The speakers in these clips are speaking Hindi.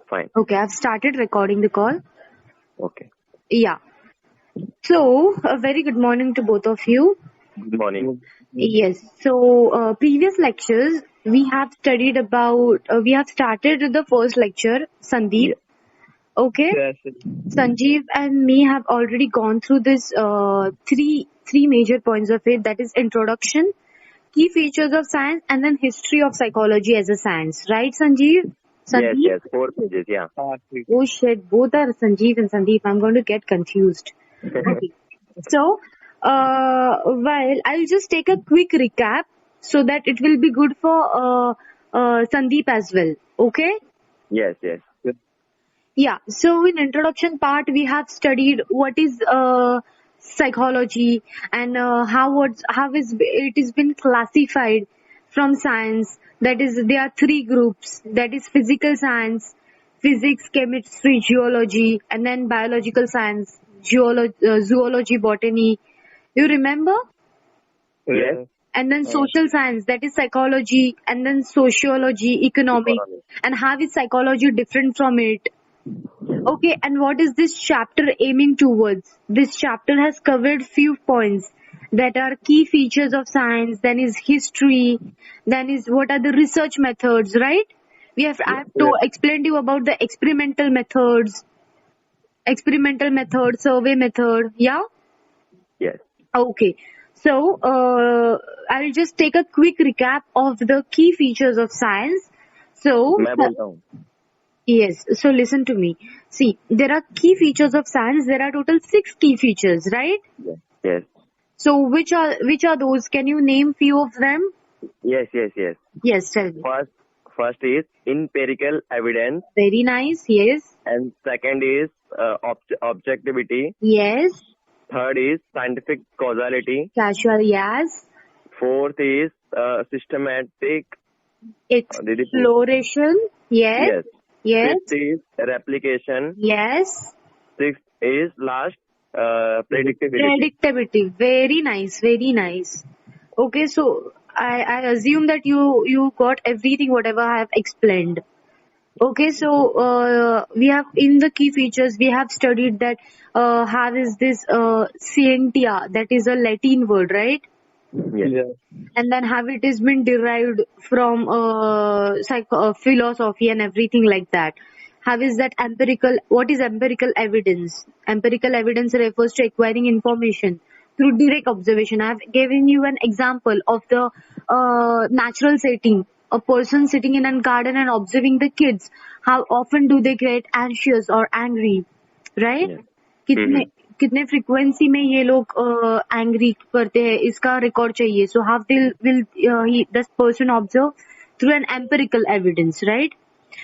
Fine. Okay, I've started recording the call. Okay. Yeah. So, a very good morning to both of you. Good morning. Yes. So, previous lectures we have studied about. We have started with the first lecture, Sandeep. Yeah. Okay. Yes. Sanjeev and me have already gone through this three major points of it. That is introduction, key features of science, and then history of psychology as a science. Right, Sanjeev? Yes, Sandeep? yes. 4 pages, yeah. ठीक. Oh shit, both are Sanjeev and Sandeep. I'm going to get confused. Okay. So, well, I'll just take a quick recap so that it will be good for Sandeep as well. Okay? Yes, yes. Yeah. So, in introduction part, we have studied what is psychology and how is it is been classified from science. That is, there are three groups. That is physical science, physics, chemistry, geology, and then biological science, zoology, botany. You remember? Yes. And then social science, that is psychology, and then sociology, economic, Economy. and how is psychology different from it? Okay, and what is this chapter aiming towards? This chapter has covered few points that are key features of science, then is history, then is what are the research methods, right? I have to explain to you about the experimental method, survey method, yeah? Yes. Okay. So, I'll just take a quick recap of the key features of science. So, मैं बोलता हूँ. yes, so listen to me. See, there are key features of science. There are total 6 key features, right? Yes. Yes. So which are those? Can you name few of them? Yes, yes, yes. Yes, tell me. First is empirical evidence, Very nice. Yes. and second is objectivity. Yes. Third is scientific causality. Casual. Yes. Fourth is systematic. Exploration. Yes. Yes. Yes. Fifth is replication. Yes. Sixth is last predictability. Predictability. Very nice. Very nice. Okay, so I assume that you got everything whatever I have explained. Okay, so we have in the key features we have studied that how is this scientia, that is a Latin word, right? Yes. And then how it has been derived from philosophy and everything like that. How is that empirical? What is empirical evidence? Empirical evidence refers to acquiring information through direct observation. I have given you an example of the natural setting. A person sitting in a garden and observing the kids. How often do they get anxious or angry? Right? Yes. कितने फ्रीक्वेंसी में ये लोग एंग्री करते हैं इसका रिकॉर्ड चाहिए. So how will this person observe through an empirical evidence, right?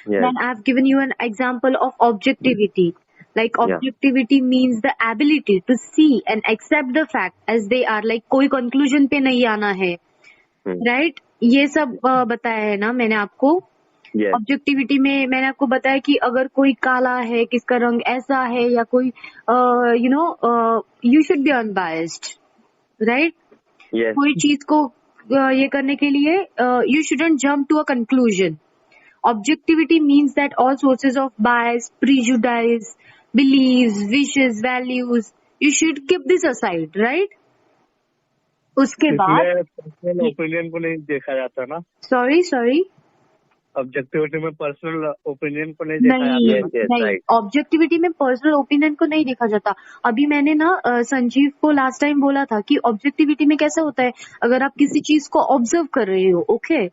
Yes. Then I've given you an example of objectivity. Like Yeah. objectivity means the ability to see and accept the fact as they are. Like कोई conclusion पे नहीं आना है, right? ये सब बताया है ना मैंने आपको. Yes. ऑब्जेक्टिविटी में मैंने आपको बताया कि अगर कोई काला है, किसका रंग ऐसा है, या कोई you should be unbiased, right? Yes. कोई चीज को ये करने के लिए you shouldn't jump to a conclusion. Objectivity means that all sources of bias, prejudice, beliefs, wishes, values, you should keep this aside, right? उसके बाद पर्सनल ओपिनियन को नहीं देखा जाता ना. सॉरी ऑब्जेक्टिविटी में पर्सनल ओपिनियन को नहीं देखा नहीं, जाता. Yes, नहीं, right. ऑब्जेक्टिविटी में पर्सनल ओपिनियन को नहीं देखा जाता. अभी मैंने ना संजीव को लास्ट टाइम बोला था कि ऑब्जेक्टिविटी में कैसा होता है, अगर आप किसी चीज को ऑब्जर्व कर रहे हो, ओके,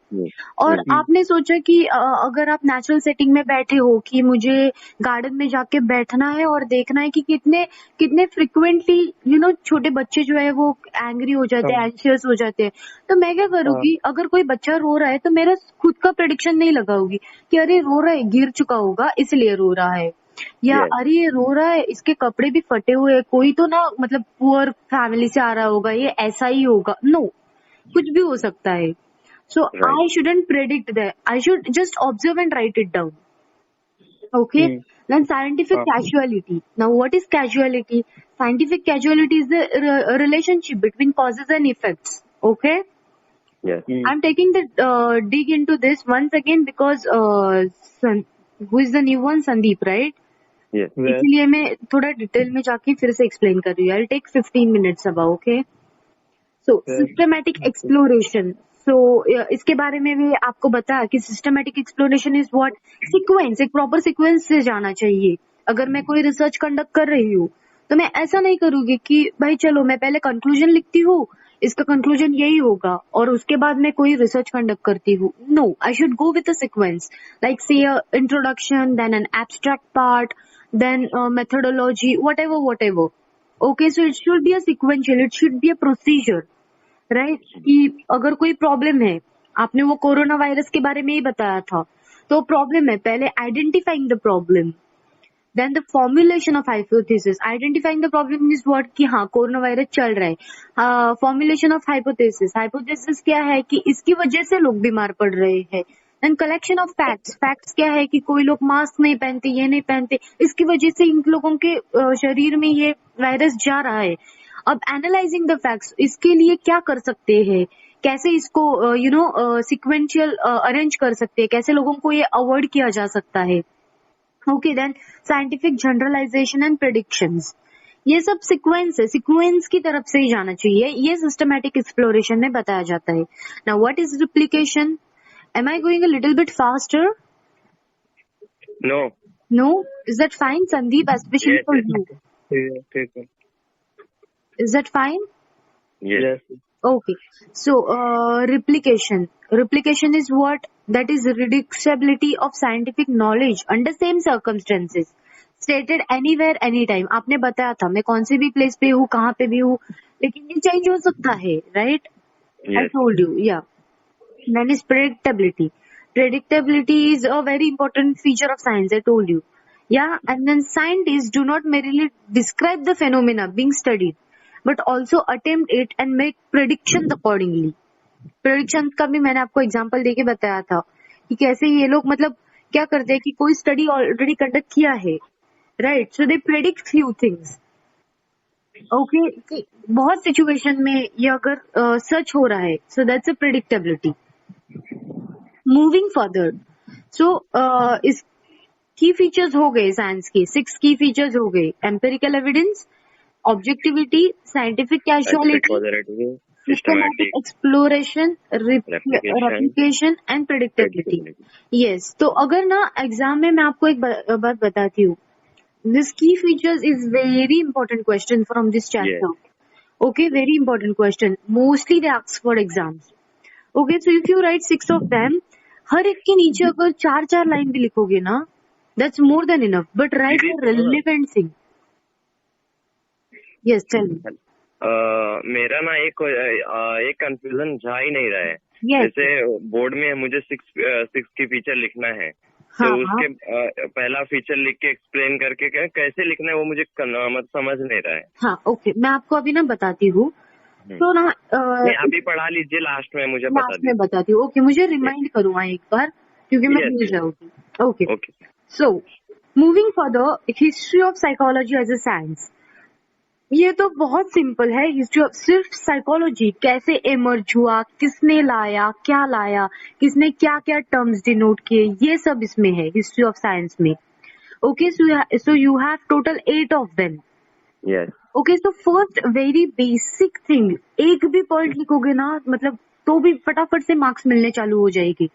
और आपने सोचा कि अगर आप नेचुरल सेटिंग में बैठे हो कि मुझे गार्डन में जाके बैठना है और देखना है कि कितने फ्रिक्वेंटली छोटे बच्चे जो है वो एंग्री हो जाते हैं, एंशियस हो जाते हैं. तो मैं क्या करूंगी, अगर कोई बच्चा रो रहा है तो मेरा खुद का प्रेडिक्शन नहीं लगाऊंगी कि अरे रो रहा है, गिर चुका होगा इसलिए रो रहा है, या Yes. अरे ये रो रहा है इसके कपड़े भी फटे हुए हैं, कोई तो ना मतलब पुअर फैमिली से आ रहा होगा, ये ऐसा ही होगा. नो, कुछ भी हो सकता है. So Right. I shouldn't predict that. I should just observe and write it down. Okay. Then scientific causality. Now what is causality? Scientific causality is the relationship between causes and effects. Okay. Yes. I'm taking the dig into this once again because who is the new one? Sandeep, right? Yes. Yes. इसलिए मैं थोड़ा डिटेल में जाके फिर से एक्सप्लेन कर रही हूँ. I take 15 minutes about. Okay, so Yes. Systematic exploration. So इसके बारे में भी आपको बताया कि systematic exploration is what? Sequence. एक प्रॉपर सीक्वेंस से जाना चाहिए. अगर मैं कोई रिसर्च कंडक्ट कर रही हूँ तो मैं ऐसा नहीं करूंगी कि भाई चलो मैं पहले कंक्लूजन लिखती हूँ, इसका कंक्लूजन यही होगा और उसके बाद मैं कोई रिसर्च कंडक्ट करती हूँ. No, I should go with a sequence, like say introduction, then an abstract part, then methodology, whatever. Okay, so it should be a sequential, it should be a procedure, right? कि अगर कोई प्रॉब्लम है, आपने वो कोरोना वायरस के बारे में ही बताया था, तो प्रॉब्लम है, पहले identifying the problem, then the formulation of hypothesis. Identifying the problem is what? कि हाँ कोरोना वायरस चल रहा है. Formulation of hypothesis. हाइपोथेसिस क्या है? कि इसकी वजह से लोग बीमार पड़ रहे हैं. Then collection of facts. Facts क्या है? कि कोई लोग मास्क नहीं पहनते, ये नहीं पहनते, इसकी वजह से इन लोगों के शरीर में ये वायरस जा रहा है. अब एनालाइजिंग द फैक्ट्स, इसके लिए क्या कर सकते हैं, कैसे इसको सिक्वेंशियल अरेंज कर सकते हैं, कैसे लोगों को ये अवॉइड किया जा सकता है. Okay, then scientific generalization and predictions. ये सब सीक्वेंस है, सीक्वेंस की तरफ से ही जाना चाहिए. ये सिस्टमैटिक एक्सप्लोरेशन में बताया जाता है. Now what is replication? Am I going a little bit faster? No. No? Is that fine Sandeep, especially Yes, for yes. You? ठीक है. Is that fine? Yes. Yes. Okay, so replication. Replication is what? That is reducibility of scientific knowledge under same circumstances, stated anywhere, anytime. आपने बताया था मैं कौन से भी प्लेस पे हूँ, कहाँ पे भी हूँ, लेकिन ये चेंज हो सकता है, right? I Yes. told you, yeah. Then is predictability. Predictability is a very important feature of science, I told you. Yeah, and then scientists do not merely describe the phenomena being studied, but also attempt it and make predictions accordingly. Prediction का भी मैंने आपको एग्जांपल देके बताया था कि कैसे ये लोग मतलब क्या करते हैं कि कोई स्टडी ऑलरेडी कंडक्ट किया है, राइट? सो दे प्रेडिक्ट फ्यू थिंग्स. ओके, कि बहुत सिचुएशन में ये अगर सच हो रहा है, so that's a predictability. Moving further, so इस की फीचर्स हो गए साइंस के, 6 की फीचर्स हो गए. Empirical evidence, objectivity, scientific Scientific casualty, causality, systematic systematic exploration, replication, replication and predictability. predictability. Yes, तो अगर ना एग्जाम में मैं आपको एक बात बताती हूँ, this key features is very important question from this chapter. Okay, very important question. Mostly they ask for exams. Okay, so if you write 6 of them, हर एक के नीचे अगर 4 लाइन भी लिखोगे ना, that's more than enough. But write the relevant thing. Yes, tell me. मेरा ना एक कंफ्यूजन जा ही नहीं रहा है. Yes. जैसे बोर्ड में मुझे 6 की फीचर लिखना है, हाँ, तो उसके पहला फीचर लिख के एक्सप्लेन करके कैसे लिखना है वो मुझे समझ नहीं रहा है. हाँ, ओके, मैं आपको अभी ना बताती हूँ. तो ना नहीं, अभी पढ़ा लीजिए, लास्ट में मुझे बता लास्ट में बताती हूँ. ओके, मुझे रिमाइंड करूँगा एक बार क्योंकि मैं भूल जाऊंगी. Okay, okay. So moving further, history of psychology as a science. ये तो बहुत सिंपल है. हिस्ट्री ऑफ सिर्फ साइकोलॉजी कैसे इमर्ज हुआ, किसने लाया, क्या लाया, किसने क्या क्या टर्म्स डिनोट किए, ये सब इसमें है हिस्ट्री ऑफ साइंस में. Okay, so you have total 8 of them. Yes. Okay, so first very basic thing, एक भी पॉइंट लिखोगे ना मतलब तो भी फटाफट से मार्क्स मिलने चालू हो जाएगी.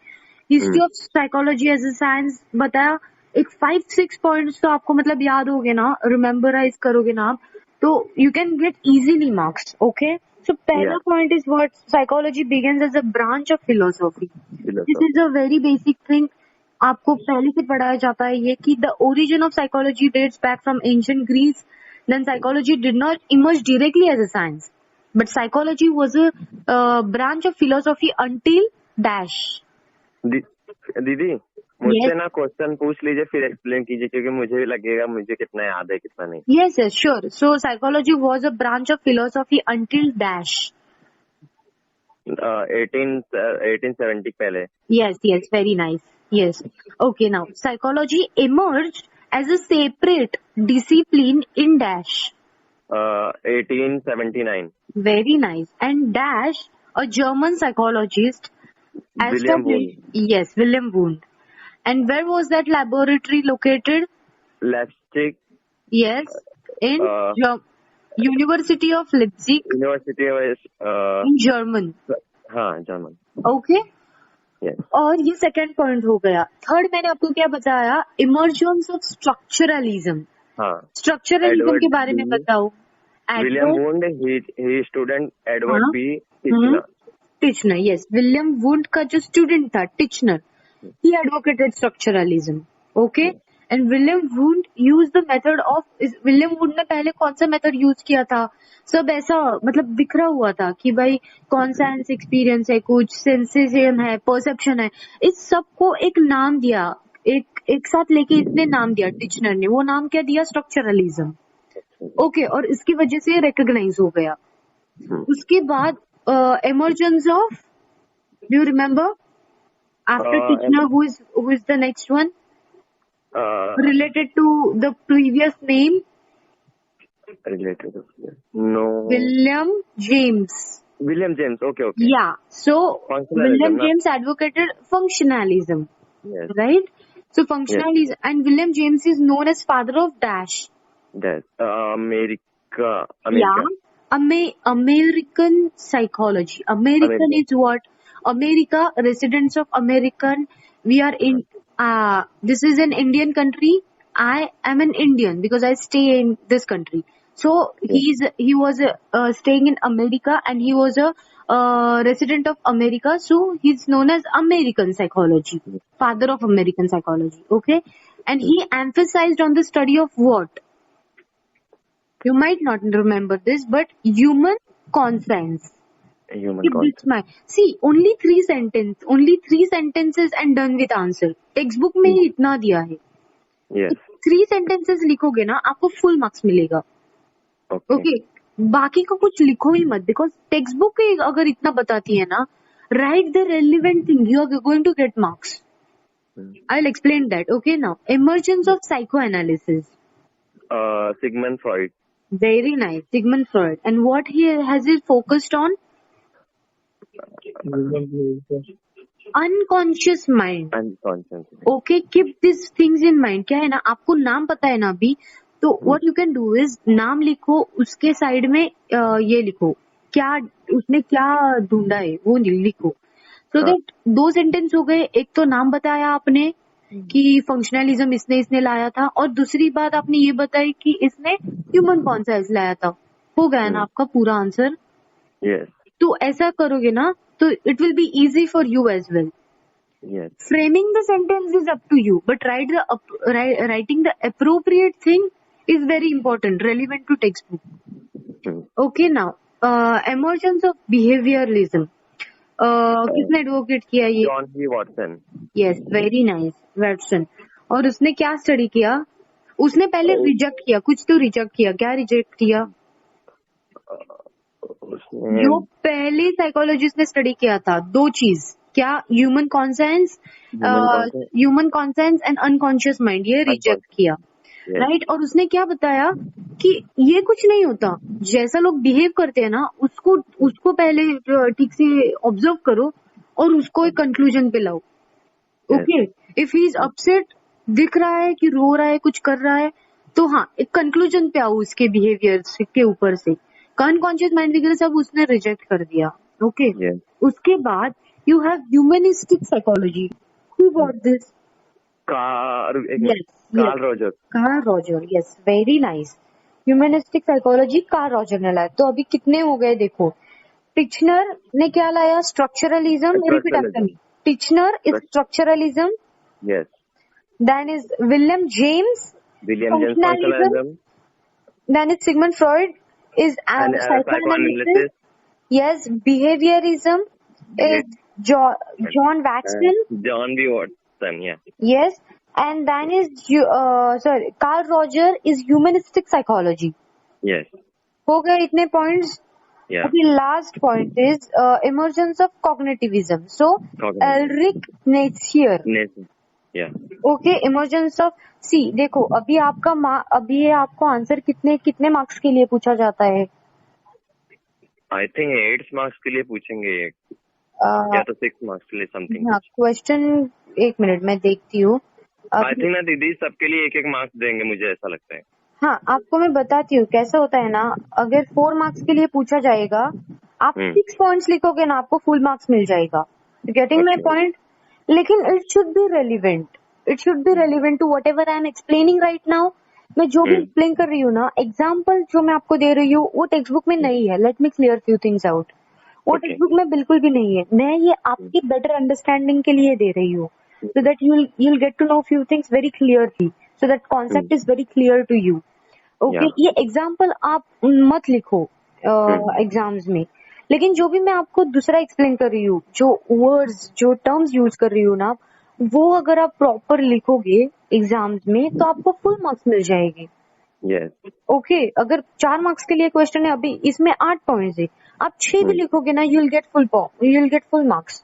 History of psychology as a science बताया, एक 5-6 पॉइंट्स तो आपको मतलब याद हो गए ना, रिमेम्बराइज करोगे ना आप, तो you can get easily marks. Okay, so पहला point is what? Psychology begins as a branch of philosophy. This is a very basic thing. आपको पहले से पढ़ाया जाता है ये कि the origin of psychology dates back from ancient Greece. Then psychology did not emerge directly as a science, but psychology was a branch of philosophy until dash. दीदी मुझसे ना क्वेश्चन पूछ लीजिए फिर एक्सप्लेन कीजिए, क्योंकि मुझे भी लगेगा मुझे कितना याद है कितना नहीं. Yes, yes, sure. So psychology was a branch of philosophy until dash. 1870 पहले. Yes, yes, very nice. Yes. Okay, now psychology emerged as a separate discipline in dash. 1879. Very nice. And dash, a German psychologist. William Wundt. Yes, William Wundt. And where was that laboratory located? Leipzig, Yes, in University of Leipzig University of in German. हाँ जर्मन. Okay. Yes. और ये सेकंड पॉइंट हो गया. थर्ड मैंने आपको क्या बताया? Emergence of structuralism. हाँ. स्ट्रक्चरलिज्म Edward के बारे में B. बताओ. William Wundt, he student Edward B. Titchener. Titchener. Yes, William wound का जो स्टूडेंट था Titchener, he advocated structuralism. Okay. And William wound use the method of, William wound ने पहले कौन सा मेथड यूज किया था? सब ऐसा मतलब बिखरा हुआ था कि भाई कौन सा सेंस एक्सपीरियंस है, कुछ सेंसेशन है, परसेप्शन है, इस सबको एक नाम दिया, एक साथ लेके इतने नाम दिया टिचनर ने. वो नाम क्या दिया? स्ट्रक्चरलिज्म. ओके. और इसकी वजह से रिकॉग्नाइज हो गया. उसके बाद emergence of, do you remember after Titchener, who is the next one related to the previous name? Related to, no. William James. Okay. Yeah, so William James advocated functionalism. Yes. Right. So functionalism. Yes. And William James is known as father of dash. America. Yeah. American psychology. American is what? America, residents of American. We are in, this is an Indian country. I am an Indian because I stay in this country. So he was staying in America and he was a resident of America. So he's known as American psychology. Father of American psychology. Okay. And he emphasized on the study of what? You might not remember this, but human conscience. See, only three sentences and done with answer. Textbook में ही इतना दिया है. Yes. 3 sentences लिखोगे ना, आपको full marks मिलेगा. Okay. बाकी का कुछ लिखो ही मत, because textbook अगर इतना बताती है ना, write the relevant thing. You are going to get marks. I'll explain that. Okay, now emergence of psychoanalysis. Sigmund Freud. Very nice, Sigmund Freud. And what has he focused on? Unconscious mind. Okay, keep these things in mind. क्या है ना, आपको नाम पता है ना अभी, तो what you can do is नाम लिखो, उसके साइड में ये लिखो, क्या उसने क्या ढूंढा है वो लिखो. So that 2 सेंटेंस हो गए. एक तो नाम बताया आपने कि फंक्शनलिज्म इसने लाया था, और दूसरी बात आपने ये बताई कि इसने ह्यूमन कॉन्सेप्ट लाया था. हो गया ना आपका पूरा आंसर. Yes. तो ऐसा करोगे ना तो it will be easy for you as well. Framing the sentence is up to you, but writing the appropriate thing is very important, relevant to text book. Okay. Now emergence of behaviourism किसने एडवोकेट किया? ये John B Watson. Yes, very nice, Watson. और उसने क्या स्टडी किया? उसने पहले रिजेक्ट किया, कुछ तो रिजेक्ट किया. क्या रिजेक्ट किया? जो पहले साइकोलॉजिस्ट ने स्टडी किया था 2 चीज. क्या? Human conscience and unconscious mind. ये रिजेक्ट किया. राइट. और उसने क्या बताया कि ये कुछ नहीं होता, जैसा लोग बिहेव करते हैं ना उसको पहले ठीक से ऑब्जर्व करो और उसको एक कंक्लूजन पे लाओ. Okay. If he is upset, दिख रहा है कि रो रहा है, कुछ कर रहा है, तो हाँ एक कंक्लूजन पे आओ उसके बिहेवियर के ऊपर से. अनकॉन्शियस माइंड वगैरह सब उसने रिजेक्ट कर दिया. ओके. उसके बाद you have humanistic psychology. Who got this? Carl Roger. Yes, very nice. Humanistic psychology Carl Roger ने लाया. तो अभी कितने हो गए देखो. टिचनर ने क्या लाया? Structuralism. Repeat after me. Titchener is structuralism. Yes. Then is William James functionalism. Then is Sigmund Freud is psychoanalysis. Yes. Behaviorism is John Watson. John B. Watson. Yeah. Yes. And then is Carl Roger is humanistic psychology. Yes. हो गए इतने points. Yeah. The last point is emergence of cognitivism. So Ulrich Nietzsche. Yeah. Okay, emergence of. सी देखो, अभी आपको आंसर कितने मार्क्स के लिए पूछा जाता है? आई थिंक 8 मार्क्स के लिए पूछेंगे, या तो 6 मार्क्स के लिए समथिंग. हाँ, क्वेश्चन एक मिनट मैं देखती हूँ। आई थिंक ना दीदी सबके लिए एक एक मार्क्स देंगे, मुझे ऐसा लगता है। हाँ, आपको मैं बताती हूँ कैसा होता है ना, अगर 4 मार्क्स के लिए पूछा जाएगा, आप 6 पॉइंट्स लिखोगे ना, आपको फुल मार्क्स मिल जाएगा। Getting my point? लेकिन it should be relevant, it should be relevant to whatever I am explaining right now. मैं जो भी एक्सप्लेन कर रही हूँ ना, एग्जाम्पल जो मैं आपको दे रही हूँ वो टेक्स्ट बुक में नहीं है। Let me clear few things out. वो टेक्स्ट बुक में बिल्कुल भी नहीं है। मैं ये आपकी बेटर अंडरस्टैंडिंग के लिए दे रही हूँ, so that you'll get to know few things very clearly, so that concept is very clear to you. Okay, ये एग्जाम्पल आप मत लिखो एग्जाम्स में, लेकिन जो भी मैं आपको दूसरा एक्सप्लेन कर रही हूँ, जो वर्ड्स जो टर्म्स यूज कर रही हूँ ना, वो अगर आप प्रॉपर लिखोगे एग्जाम्स में तो आपको फुल मार्क्स मिल जाएंगे। ओके, अगर 4 मार्क्स के लिए क्वेश्चन है, अभी इसमें 8 पॉइंट्स है, आप 6 भी लिखोगे ना, you'll get full marks.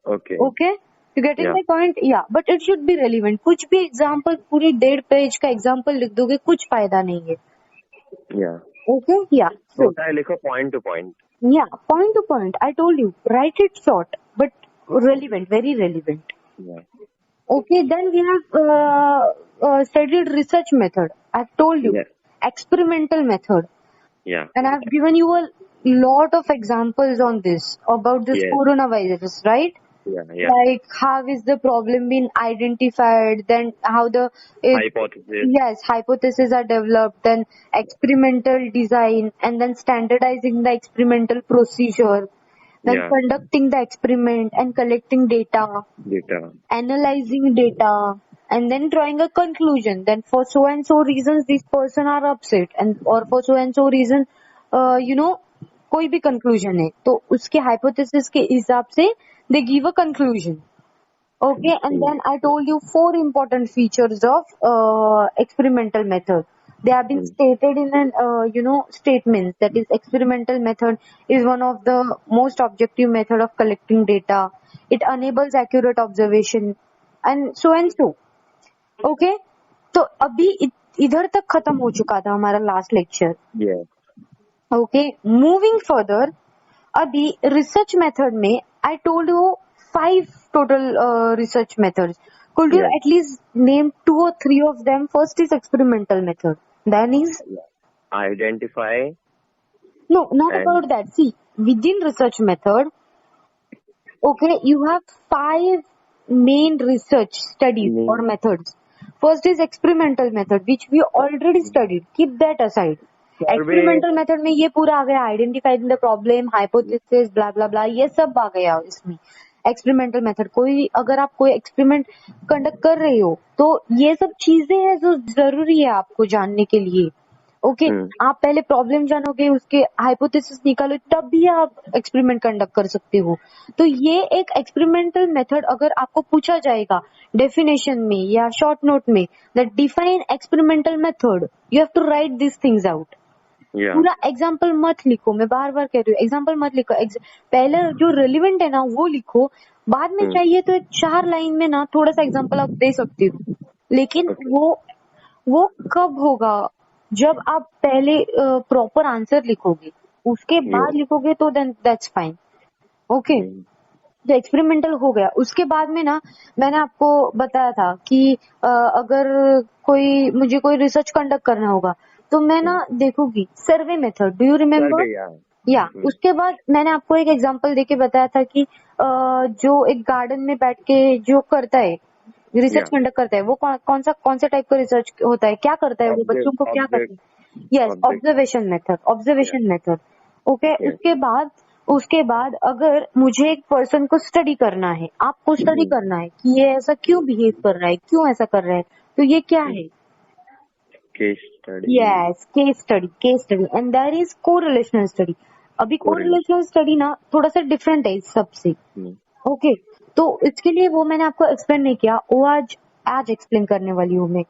Okay, you getting my point? Yeah, but it should be relevant. कुछ भी एग्जाम्पल पूरी 1.5 पेज का एग्जाम्पल लिख दोगे, कुछ फायदा नहीं है। ओके, या लिखो पॉइंट टू पॉइंट। या, point two point. I told you, right it short but relevant, very relevant. Okay, then we have studied research method. I've told you, experimental method. And I've given you a lot of examples on this, about this coronavirus, right? Like how is the problem being identified, then how the hypothesis. Hypotheses are developed, then experimental design, and then standardizing the experimental procedure, then conducting the experiment and collecting data, analyzing data, and then drawing a conclusion. Then for so and so reasons this person are upset, and or for so and so reason कोई भी conclusion है तो उसके hypothesis के हिसाब से they give a conclusion. Okay, and then I told you 4 important features of experimental method. They have been stated in an statements, that is experimental method is one of the most objective method of collecting data. It enables accurate observation and so and so. Okay, तो अभी इधर तक खत्म हो चुका था हमारा last lecture. Okay, moving further, अभी रिसर्च मेथड में I told you 5 total research methods. Could you at least name 2 or 3 of them? First is experimental method. Then is identify. No, not about that. See, within research method, okay, you have 5 main research studies or methods. First is experimental method, which we already studied. Keep that aside. Experimental method में ये पूरा आ गया, identifying the problem, hypothesis, blah blah blah, ये सब आ गया इसमें। एक्सपेरिमेंटल मेथड, कोई अगर आप कोई एक्सपेरिमेंट कंडक्ट कर रहे हो तो ये सब चीजें हैं जो जरूरी है आपको जानने के लिए। ओके, आप पहले प्रॉब्लम जानोगे, उसके हाइपोथेसिस निकालो, तब भी आप एक्सपेरिमेंट कंडक्ट कर सकते हो। तो ये एक एक्सपेरिमेंटल मेथड अगर आपको पूछा जाएगा डेफिनेशन में या शॉर्ट नोट में, that define experimental method, you have to write this things out. पूरा एग्जाम्पल मत लिखो, मैं बार बार कह रही हूँ, एग्जाम्पल मत लिखो। पहले जो रेलिवेंट है ना वो लिखो, बाद में चाहिए तो 4 लाइन में ना थोड़ा सा एग्जाम्पल आप दे सकते हो, लेकिन वो कब होगा जब आप पहले प्रॉपर आंसर लिखोगे, उसके बाद लिखोगे तो देन दैट्स फाइन। ओके, तो एक्सपेरिमेंटल हो गया। उसके बाद में ना मैंने आपको बताया था कि अगर मुझे कोई रिसर्च कंडक्ट करना होगा तो मैं ना देखूंगी survey method. Do you remember? या, उसके बाद मैंने आपको एक एग्जांपल देके बताया था कि जो एक गार्डन में बैठ के जो करता है, रिसर्च कंडक्ट करता है, वो कौन सा टाइप का रिसर्च होता है, क्या करता है वो, बच्चों को क्या करता है? Yes, observation method. ओके, उसके बाद अगर मुझे एक पर्सन को स्टडी करना है, आपको स्टडी करना है कि ये ऐसा क्यों बिहेव कर रहा है, क्यों ऐसा कर रहा है, तो ये क्या है? Case study. Yes, case study and there is correlational study. अभी कोरिलेशनल स्टडी ना थोड़ा सा डिफरेंट है इस सबसे। ओके, तो इसके लिए वो मैंने आपको एक्सप्लेन नहीं किया, वो आज एक्सप्लेन करने वाली हूँ मैं।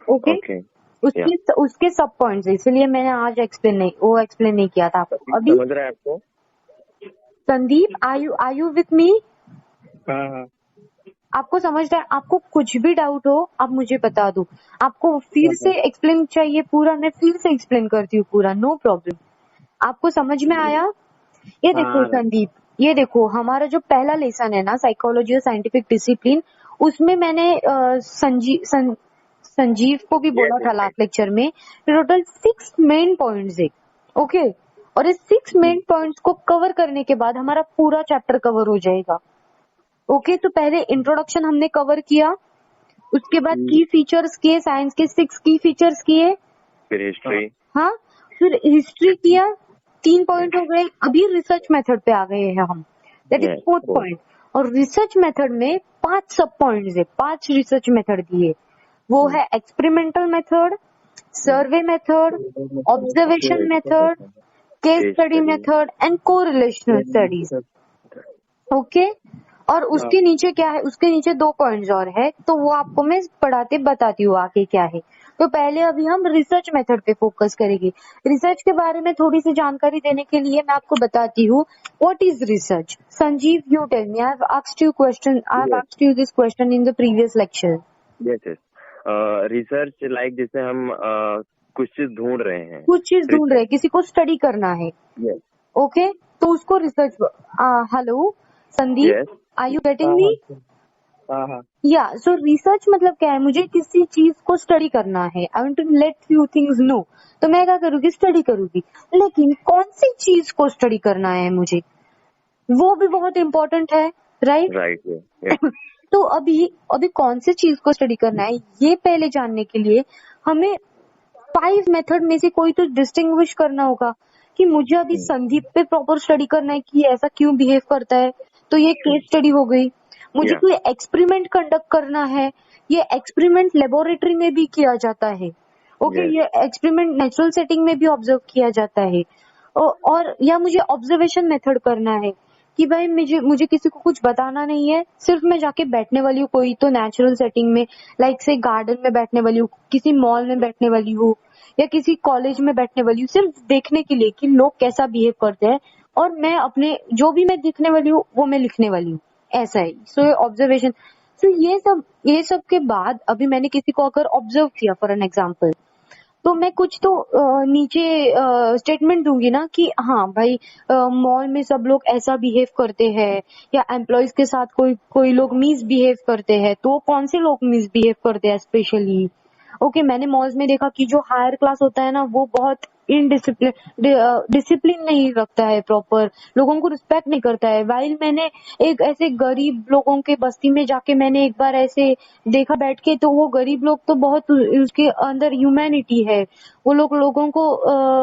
ओके, उसके सब पॉइंट्स, इसलिए मैंने आज एक्सप्लेन नहीं किया था आपको। अभी समझ रहा है आपको? Sandeep, are you with me? आपको समझ रहा है? आपको कुछ भी डाउट हो आप मुझे बता दो, आपको फिर से एक्सप्लेन चाहिए पूरा, मैं फिर से एक्सप्लेन करती हूँ पूरा, नो प्रॉब्लम। आपको समझ में आया? ये देखो संदीप, ये देखो हमारा जो पहला लेसन है ना, साइकोलॉजी और साइंटिफिक डिसिप्लिन, उसमें मैंने संजीव को भी बोला था लास्ट लेक्चर में, टोटल 6 मेन पॉइंट्स है, ओके। और इस 6 मेन पॉइंट्स को कवर करने के बाद हमारा पूरा चैप्टर कवर हो जाएगा, ओके। तो पहले इंट्रोडक्शन हमने कवर किया, उसके बाद की फीचर्स किए, साइंस के 6 की फीचर्स किए, फिर हिस्ट्री, हाँ, फिर हिस्ट्री किया, 3 पॉइंट हो गए। अभी रिसर्च मेथड पे आ गए हैं हम, दैट इज 4th पॉइंट। और रिसर्च मेथड में 5 सब पॉइंट्स है, 5 रिसर्च मेथड दिए। वो है experimental method, survey method, observation method, case study method and correlational studies, okay. और उसके नीचे क्या है, उसके नीचे 2 पॉइंट्स और है, तो वो आपको मैं पढ़ाते बताती हूँ आगे क्या है। तो पहले अभी हम रिसर्च मेथड पे फोकस करेंगे। रिसर्च के बारे में थोड़ी सी जानकारी देने के लिए मैं आपको बताती हूँ, what is research. Sanjeev, you tell me, I have asked you this question in the previous lecture. Yes. Research like जैसे हम कुछ चीज ढूंढ रहे हैं, कुछ चीज ढूंढ रहे हैं, किसी को स्टडी करना है, यस, ओके, तो उसको research. Hello Sandeep, yes, are you getting me? हाँ। या सो रिसर्च मतलब क्या है, मुझे किसी चीज को स्टडी करना है, I want to let few things know, तो मैं क्या करूंगी, स्टडी करूंगी। लेकिन कौन सी चीज को स्टडी करना है मुझे, वो भी बहुत इम्पोर्टेंट है, राइट? राइट। तो अभी कौन सी चीज को स्टडी करना है, ये पहले जानने के लिए हमें 5 मेथड में से कोई तो डिस्टिंग्विश करना होगा कि मुझे अभी संदीप पे प्रॉपर स्टडी करना है कि ऐसा क्यों बिहेव करता है, तो ये केस स्टडी हो गई। मुझे कोई एक्सपेरिमेंट कंडक्ट करना है, ये एक्सपेरिमेंट लेबोरेटरी में भी किया जाता है, ओके। ये एक्सपेरिमेंट नेचुरल सेटिंग में भी ऑब्जर्व किया जाता है। और या मुझे ऑब्जर्वेशन मेथड करना है कि भाई मुझे किसी को कुछ बताना नहीं है, सिर्फ मैं जाके बैठने वाली हूँ कोई तो नेचुरल सेटिंग में, लाइक से गार्डन में बैठने वाली हूँ, किसी मॉल में बैठने वाली हूँ, या किसी कॉलेज में बैठने वाली हूँ, सिर्फ देखने के लिए कि लोग कैसा बिहेव करते हैं, और मैं अपने जो भी मैं दिखने वाली हूँ वो मैं लिखने वाली हूँ, ऐसा है। सो ऑब्जर्वेशन। सो ये सब के बाद अभी मैंने किसी को अगर ऑब्जर्व किया फॉर एन एग्जाम्पल, तो मैं कुछ तो नीचे स्टेटमेंट दूंगी ना कि हाँ भाई, मॉल में सब लोग ऐसा बिहेव करते हैं, या एम्प्लॉयज के साथ कोई लोग मिसबिहेव करते हैं, तो कौन से लोग मिसबिहेव करते हैं स्पेशली, ओके। मैंने मॉल्स में देखा कि जो हायर क्लास होता है ना, वो बहुत डिसिप्लिन नहीं रखता है, प्रॉपर लोगों को रिस्पेक्ट नहीं करता है। वाइल मैंने एक ऐसे गरीब लोगों के बस्ती में जाके मैंने एक बार ऐसे देखा बैठ के, तो वो गरीब लोग तो बहुत, उसके अंदर ह्यूमैनिटी है, वो लोगों को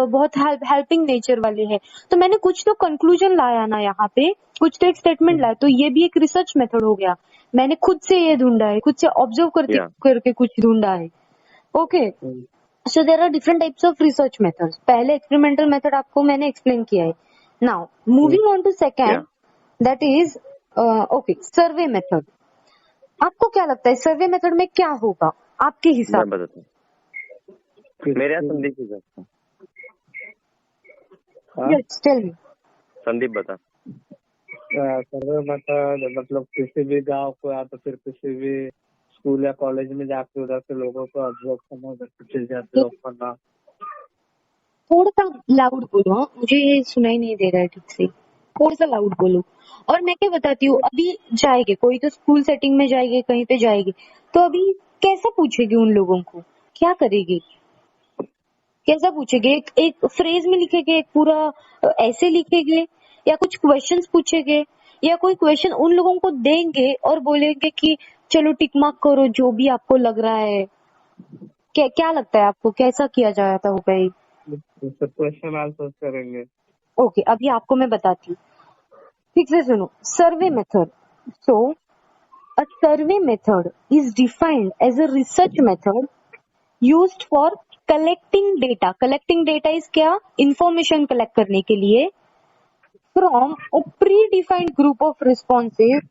बहुत हेल्पिंग नेचर वाले हैं। तो मैंने कुछ तो कंक्लूजन लाया ना यहाँ पे, कुछ तो एक स्टेटमेंट लाया, तो ये भी एक रिसर्च मेथड हो गया। मैंने खुद से ये ढूंढा है, खुद से ऑब्जर्व करके कुछ ढूंढा है, okay. So there are different types of research methods. पहले एक्सपेरिमेंटल मेथड आपको मैंने एक्सप्लेन किया है। Now moving on to second, that is okay, survey method. आपको क्या लगता है सर्वे मेथड में क्या होगा आपके हिसाब? मैं बताता हूँ, मेरे यहाँ संदीप ही करता हूँ। Yes, tell me. संदीप बता। सर्वे मतलब किसी भी गांव को या तो फिर किसी भी स्कूल या कॉलेज में जाके उधर के लोगों को ऑब्जर्व करना, उधर की चीजें ऑब्जर्व करना। थोड़ा सा लाउड बोलो, हाँ, मुझे ये सुनाई नहीं दे रहा है ठीक से, थोड़ा सा लाउड बोलो। और मैं क्या बताती हूँ, अभी जाएंगे कोई तो स्कूल सेटिंग में जाएंगे, कहीं पे जाएंगे, तो अभी कैसा पूछेगी उन लोगों को, क्या करेगी, कैसा पूछेगे? एक फ्रेज में लिखेंगे, एक पूरा ऐसे लिखेंगे, या कुछ क्वेश्चंस पूछेंगे, या कोई क्वेश्चन उन लोगों को देंगे और बोलेंगे कि चलो टिक मार्क करो जो भी आपको लग रहा है। क्या लगता है आपको, कैसा किया जाता होगा ये? क्वेश्चन आंसर करेंगे। ओके, अभी आपको मैं बताती हूँ, ठीक से सुनो। Survey method. So a survey method is defined as a research method used for collecting data. Collecting data is क्या? Information collect करने के लिए from a predefined group of responses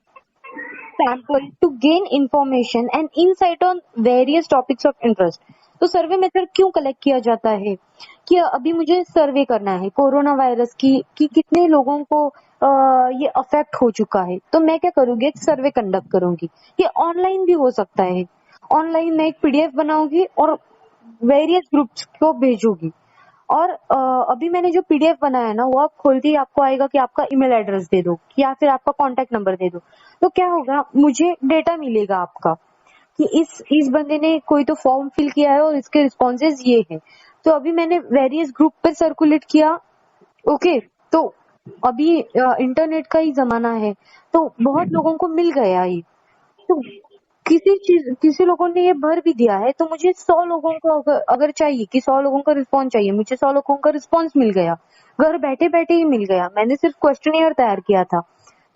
sample to gain information and insight on various topics of interest. तो सर्वे मेथड क्यों कलेक्ट किया जाता है कि अभी मुझे सर्वे करना है कोरोना वायरस की कि कितने लोगों को ये अफेक्ट हो चुका है, तो मैं क्या करूंगी, एक सर्वे कंडक्ट करूंगी। ये ऑनलाइन भी हो सकता है, ऑनलाइन मैं एक पीडीएफ बनाऊंगी और वेरियस ग्रुप्स को भेजूंगी, और अभी मैंने जो पीडीएफ बनाया है ना, वो आप खोलते ही आपको आएगा कि आपका ईमेल एड्रेस दे दो या फिर आपका कॉन्टेक्ट नंबर दे दो। तो क्या होगा, मुझे डेटा मिलेगा आपका कि इस बंदे ने कोई तो फॉर्म फिल किया है और इसके रिस्पॉन्सेज ये है। तो अभी मैंने वेरियस ग्रुप पर सर्कुलेट किया। ओके, तो अभी इंटरनेट का ही जमाना है, तो बहुत लोगों को मिल गया ये। तो किसी लोगों ने ये भर भी दिया है, तो मुझे 100 लोगों को अगर चाहिए कि 100 लोगों का रिस्पॉन्स चाहिए, मुझे 100 लोगों का रिस्पॉन्स मिल गया, घर बैठे बैठे ही मिल गया। मैंने सिर्फ क्वेश्चनियर तैयार किया था,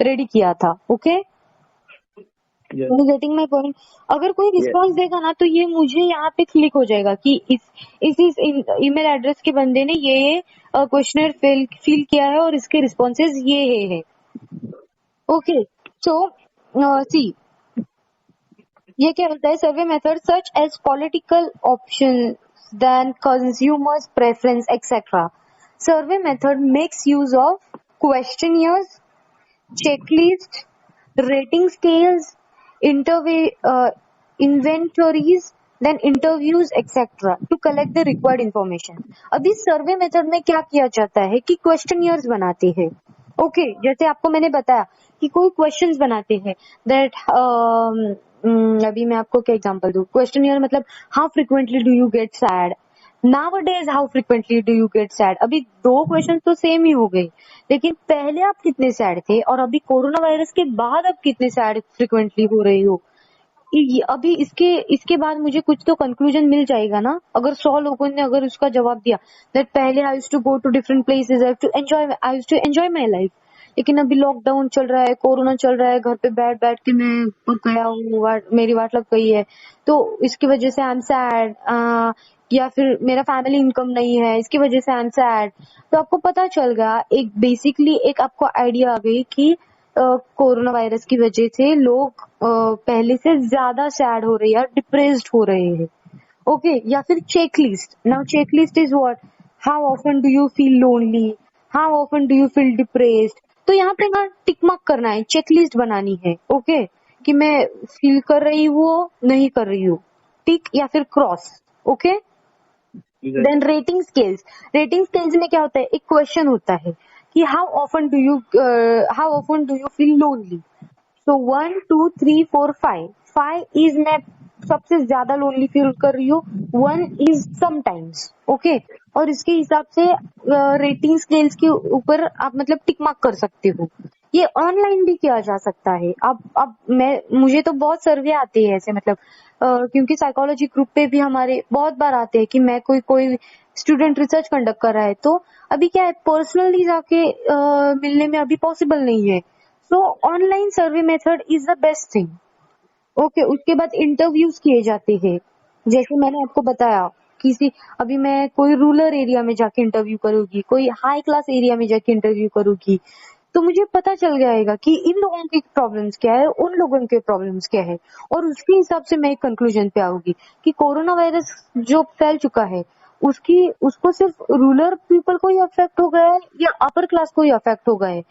रेडी किया था। Okay, getting my point. अगर कोई रिस्पॉन्स देगा ना, तो ये मुझे यहाँ पे क्लिक हो जाएगा कि इस ईमेल एड्रेस के बंदे ने ये क्वेश्चनर फिल किया है और इसके रिस्पॉन्सेज ये है। ओके, सो सी, ये क्या होता है, survey method such as political option then consumers preference etcetera. Survey method makes use of questionnaires, checklist, rating scales, inventories, then interviews etcetera to collect the required information. अभी सर्वे मेथड में क्या किया जाता है कि क्वेश्चनियर्स बनाते हैं। ओके, जैसे आपको मैंने बताया कि कोई क्वेश्चंस बनाते हैं दैट अभी मैं आपको क्या एग्जांपल दूं। क्वेश्चनियर मतलब how frequently do you get sad, nowadays how frequently do you get sad. अभी दो क्वेश्चन तो सेम ही हो गए, लेकिन पहले आप कितने सैड थे और अभी कोरोना वायरस के बाद आप कितने सैड फ्रिक्वेंटली हो रहे हो। अभी इसके बाद मुझे कुछ तो कंक्लूजन मिल जाएगा ना, अगर 100 लोगों ने अगर उसका जवाब दिया दैट पहले I used to go to different places, I used to enjoy my life, लेकिन अभी लॉकडाउन चल रहा है, कोरोना चल रहा है, घर पे बैठ बैठ के मैं पक गया हूँ, मेरी वाट लग गई है, तो इसकी वजह से आई एम सैड, या फिर मेरा फैमिली इनकम नहीं है, इसकी वजह से आई एम सैड। तो आपको पता चल गया, एक बेसिकली एक आपको आइडिया आ गई कि कोरोना वायरस की वजह से लोग पहले से ज्यादा सैड हो रहे हैं, डिप्रेस्ड हो रहे हैं। ओके, या फिर checklist. Now checklist is what, how often do you feel lonely, how often do you feel depressed. तो यहाँ पे ना टिक मार्क करना है, चेकलिस्ट बनानी है। ओके, कि मैं फील कर रही हूँ, नहीं कर रही हूँ, टिक या फिर cross. Okay, then rating scales में क्या होता है, एक क्वेश्चन होता है कि how often do you feel lonely. So 1 2 3 4 5 is मैं सबसे ज्यादा लोनली फील कर रही हूँ, 1 इज समटाइम्स। ओके, और इसके हिसाब से रेटिंग स्केल्स के ऊपर आप मतलब टिक मार्क कर सकते हो। ये ऑनलाइन भी किया जा सकता है। अब मुझे तो बहुत सर्वे आते हैं ऐसे, मतलब क्योंकि साइकोलॉजी ग्रुप पे भी हमारे बहुत बार आते हैं कि मैं कोई स्टूडेंट रिसर्च कंडक्ट कर रहा है, तो अभी क्या है, पर्सनली जाके मिलने में अभी पॉसिबल नहीं है। सो online survey method is the best thing. Okay, उसके बाद इंटरव्यूज किए जाते हैं, जैसे मैंने आपको बताया अभी मैं कोई रूरल एरिया में जाके इंटरव्यू करूंगी, कोई हाई क्लास एरिया में जाके इंटरव्यू करूंगी, तो मुझे पता चल जाएगा कि इन लोगों की प्रॉब्लम्स क्या है, उन लोगों के प्रॉब्लम्स क्या है, और उसके हिसाब से मैं एक कंक्लूजन पे आऊंगी कि कोरोना वायरस जो फैल चुका है उसको सिर्फ रूरल पीपल को ही अफेक्ट हो गया है या अपर क्लास को ही अफेक्ट हो गया है,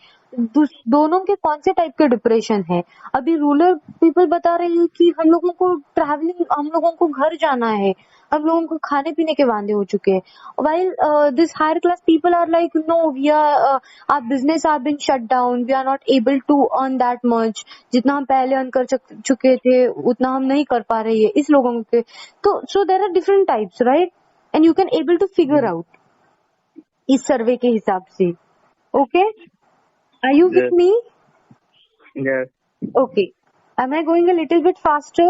दोनों के कौन से टाइप के डिप्रेशन है। अभी रूरल पीपल बता रहे हैं कि हम लोगों को ट्रैवलिंग, हम लोगों को घर जाना है, हम लोगों को खाने पीने के वांदे हो चुके हैं, while this higher class people are like no, we are our business have been shut down, we are not able to earn that much, जितना हम पहले अर्न कर चुके थे उतना हम नहीं कर पा रहे हैं इस लोगों के। तो so there are different types, right, and you can able to figure out इस सर्वे के हिसाब से। okay, are you with me? Yes. Okay, am I going a little bit faster?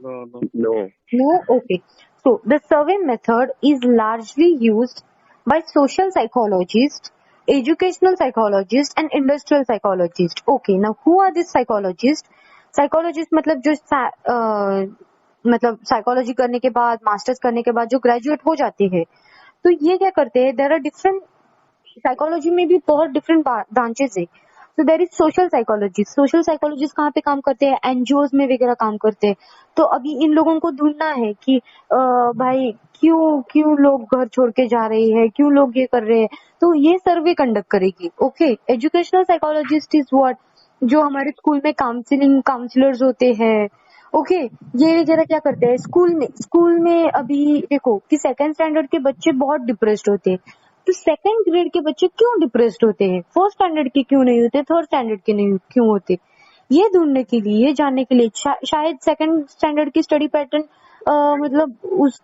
No. No? Okay. So, the survey method is largely used by social psychologists, educational psychologists and industrial psychologists. Okay, now who are these psychologists? Psychologist मतलब जो मतलब साइकोलॉजी करने के बाद, मास्टर्स करने के बाद जो ग्रेजुएट हो जाते हैं, तो ये क्या करते हैं, देयर आर डिफरेंट, साइकोलॉजी में भी बहुत डिफरेंट ब्रांचेस है। तो देयर इज सोशल साइकोलॉजिस्ट कहाँ पे काम करते हैं, एनजीओज में वगैरह काम करते हैं। तो अभी इन लोगों को ढूंढना है कि भाई क्यों लोग घर छोड़ के जा रहे हैं, क्यों लोग ये कर रहे हैं, तो ये सर्वे कंडक्ट करेगी। Okay, educational psychologist is what, जो हमारे स्कूल में काउंसलर्स होते हैं, ओके, ये वगैरह क्या करते हैं स्कूल में अभी देखो कि सेकंड स्टैंडर्ड के बच्चे बहुत डिप्रेस्ड होते हैं, तो सेकंड ग्रेड के बच्चे क्यों डिप्रेस्ड होते हैं, फर्स्ट स्टैंडर्ड के क्यों नहीं होते, थर्ड स्टैंडर्ड के नहीं क्यों होते, ये ढूंढने के लिए, ये जानने के लिए शायद सेकंड स्टैंडर्ड की स्टडी पैटर्न मतलब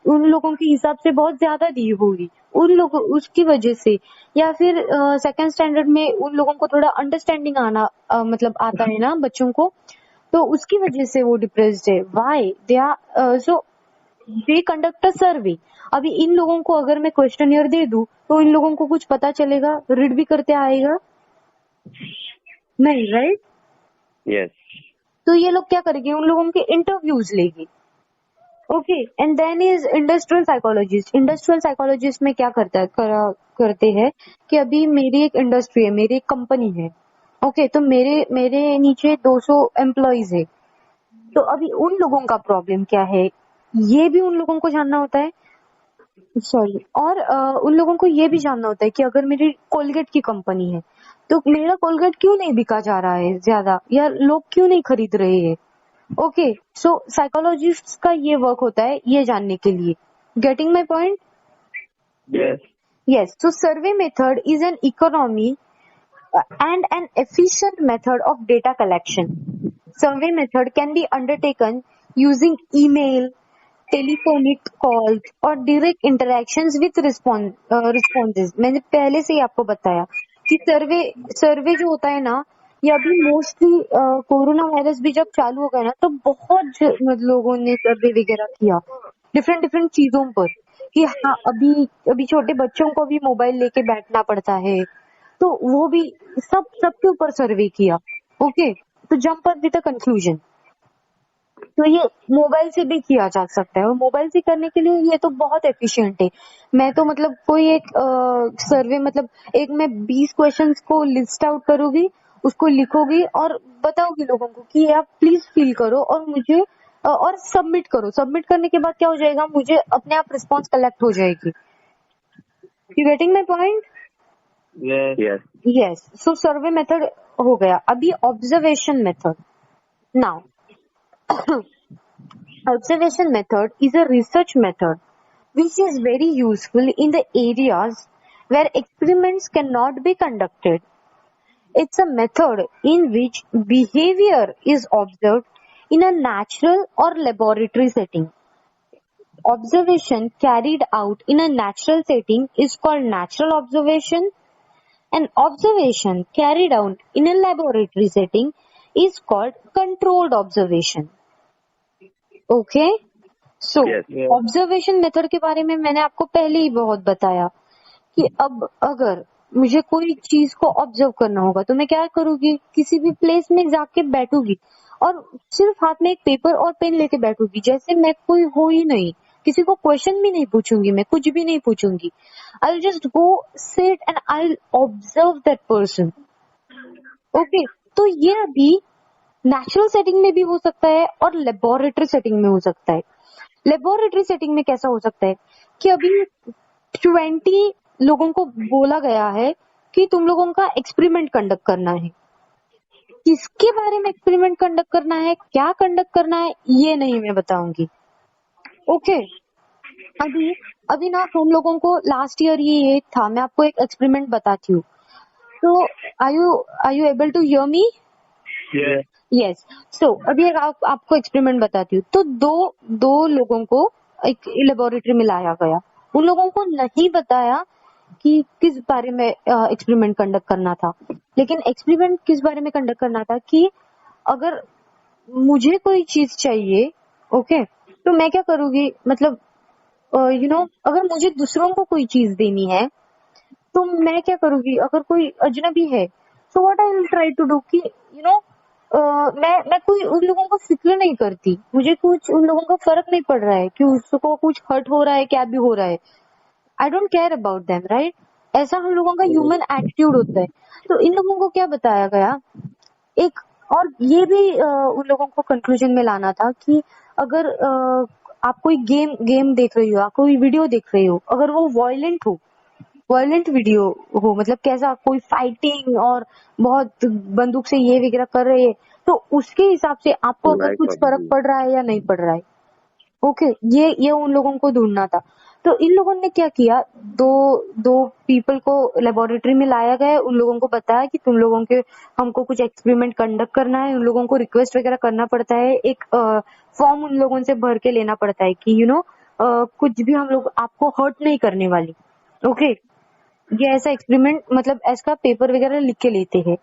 उन लोगों के हिसाब से बहुत ज्यादा दी होगी, उन लोगों उसकी वजह से, या फिर सेकंड स्टैंडर्ड में उन लोगों को थोड़ा अंडरस्टैंडिंग आना मतलब आता है ना बच्चों को, तो उसकी वजह से वो डिप्रेस्ड है। Why they are so they conduct a survey. अभी इन लोगों को अगर मैं क्वेश्चनियर दे दूं तो इन लोगों को कुछ पता चलेगा, रीड भी करते आएगा नहीं, राइट? यस तो ये लोग क्या करेंगे, उन लोगों के इंटरव्यूज लेंगे। Okay, and then is industrial psychologist. Industrial psychologist में क्या करते हैं कि अभी मेरी एक इंडस्ट्री है, मेरी एक कंपनी है, ओके, तो मेरे नीचे 200 एम्प्लॉइज है, तो अभी उन लोगों का प्रॉब्लम क्या है ये भी उन लोगों को जानना होता है, सॉरी, और उन लोगों को ये भी जानना होता है कि अगर मेरी कोलगेट की कंपनी है तो मेरा कोलगेट क्यों नहीं बिका जा रहा है ज्यादा, या लोग क्यों नहीं खरीद रहे हैं। ओके, सो साइकोलॉजिस्ट का ये वर्क होता है ये जानने के लिए। Getting my point? Yes yes, so survey method is an economy and an efficient method of data collection. Survey method can be undertaken using email, telephonic calls और direct interactions with responses. मैंने पहले से ही आपको बताया कि सर्वे जो होता है ना, ये अभी मोस्टली कोरोना वायरस भी जब चालू हो गया ना तो बहुत लोगों ने सर्वे वगैरह किया डिफरेंट चीजों पर, कि हाँ अभी छोटे बच्चों को भी मोबाइल लेके बैठना पड़ता है, तो वो भी सबके ऊपर सर्वे किया। ओके, तो jump up with a conclusion, तो ये मोबाइल से भी किया जा सकता है, और मोबाइल से करने के लिए ये तो बहुत एफिशिएंट है। मैं तो मतलब कोई एक सर्वे मतलब एक मैं 20 क्वेश्चंस को लिस्ट आउट करूंगी, उसको लिखोगी और बताओगी लोगों को कि आप प्लीज फिल करो और मुझे और सबमिट करो। सबमिट करने के बाद क्या हो जाएगा, मुझे अपने आप रिस्पॉन्स कलेक्ट हो जाएगी। You getting my point? Yes yes, so survey method हो गया। अभी observation method. Now observation method is a research method which is very useful in the areas where experiments cannot be conducted. It's a method in which behavior is observed in a natural or laboratory setting. Observation carried out in a natural setting is called natural observation, and observation carried out in a laboratory setting is called controlled observation. Okay, so Yes. Observation method के बारे में मैंने आपको पहले ही बहुत बताया कि अब अगर मुझे कोई चीज को ऑब्जर्व करना होगा तो मैं क्या करूंगी, किसी भी प्लेस में जाके बैठूंगी और सिर्फ हाथ में एक पेपर और पेन लेके बैठूंगी, जैसे मैं कोई हो ही नहीं, किसी को क्वेश्चन भी नहीं पूछूंगी, मैं कुछ भी नहीं पूछूंगी। I will just go sit and I will observe that person. Okay, तो ये अभी नेचुरल सेटिंग में भी हो सकता है और लेबोरेटरी सेटिंग में हो सकता है। लेबोरेटरी सेटिंग में कैसा हो सकता है कि अभी 20 लोगों को बोला गया है कि तुम लोगों का एक्सपेरिमेंट कंडक्ट करना है। किसके बारे में एक्सपेरिमेंट कंडक्ट करना है, क्या कंडक्ट करना है, ये नहीं मैं बताऊंगी। ओके, अभी ना हम लोगों को लास्ट ईयर ये था, मैं आपको एक एक्सपेरिमेंट बताती हूँ। तो are you able to hear me? Yes, so अभी एक आपको एक्सपेरिमेंट बताती हूँ। तो दो लोगों को एक लेबोरेटरी में लाया गया, उन लोगों को नहीं बताया कि किस बारे में एक्सपेरिमेंट कंडक्ट करना था, लेकिन एक्सपेरिमेंट किस बारे में कंडक्ट करना था कि अगर मुझे कोई चीज चाहिए, ओके, तो मैं क्या करूंगी, मतलब अगर मुझे दूसरों को कोई चीज देनी है तो मैं क्या करूंगी, अगर कोई अजनबी है so what I will try to do कि मैं कोई उन लोगों को फिक्र नहीं करती, मुझे कुछ उन लोगों का फर्क नहीं पड़ रहा है कि उसको कुछ हर्ट हो रहा है, क्या भी हो रहा है, I don't care about them, right? ऐसा हम लोगों का ह्यूमन एटीट्यूड होता है। तो इन लोगों को क्या बताया गया, एक और ये भी उन लोगों को कंक्लूजन में लाना था कि अगर आप कोई गेम देख रही हो, आप कोई वीडियो देख रही हो, अगर वो वायलेंट वीडियो हो, मतलब कैसा कोई फाइटिंग और बहुत बंदूक से ये वगैरह कर रहे हैं, तो उसके हिसाब से आपको अगर कुछ फर्क पड़ रहा है या नहीं पड़ रहा है। ओके, ये उन लोगों को ढूंढना था। तो इन लोगों ने क्या किया, दो पीपल को लेबोरेटरी में लाया गया, उन लोगों को बताया कि तुम लोगों के हमको कुछ एक्सपेरिमेंट कंडक्ट करना है। उन लोगों को रिक्वेस्ट वगैरह करना पड़ता है, एक फॉर्म उन लोगों से भर के लेना पड़ता है कि कुछ भी हम लोग आपको हर्ट नहीं करने वाली। ओके, ये ऐसा एक्सपेरिमेंट मतलब ऐसा पेपर वगैरह लिख के लेते हैं।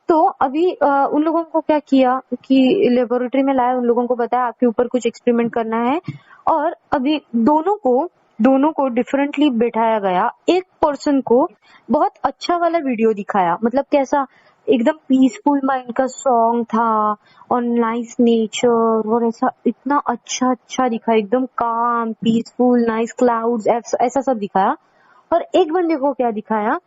तो अभी उन लोगों को क्या किया कि लेबोरेटरी में लाया, उन लोगों को बताया आपके ऊपर कुछ एक्सपेरिमेंट करना है, और अभी दोनों को डिफरेंटली बैठाया गया। एक पर्सन को बहुत अच्छा वाला वीडियो दिखाया, मतलब कैसा, एकदम पीसफुल माइंड का सॉन्ग था और नाइस नेचर, और ऐसा इतना अच्छा दिखा, एकदम काम, पीसफुल, नाइस क्लाउड्स, ऐसा सब दिखाया। और एक बंदे को क्या दिखाया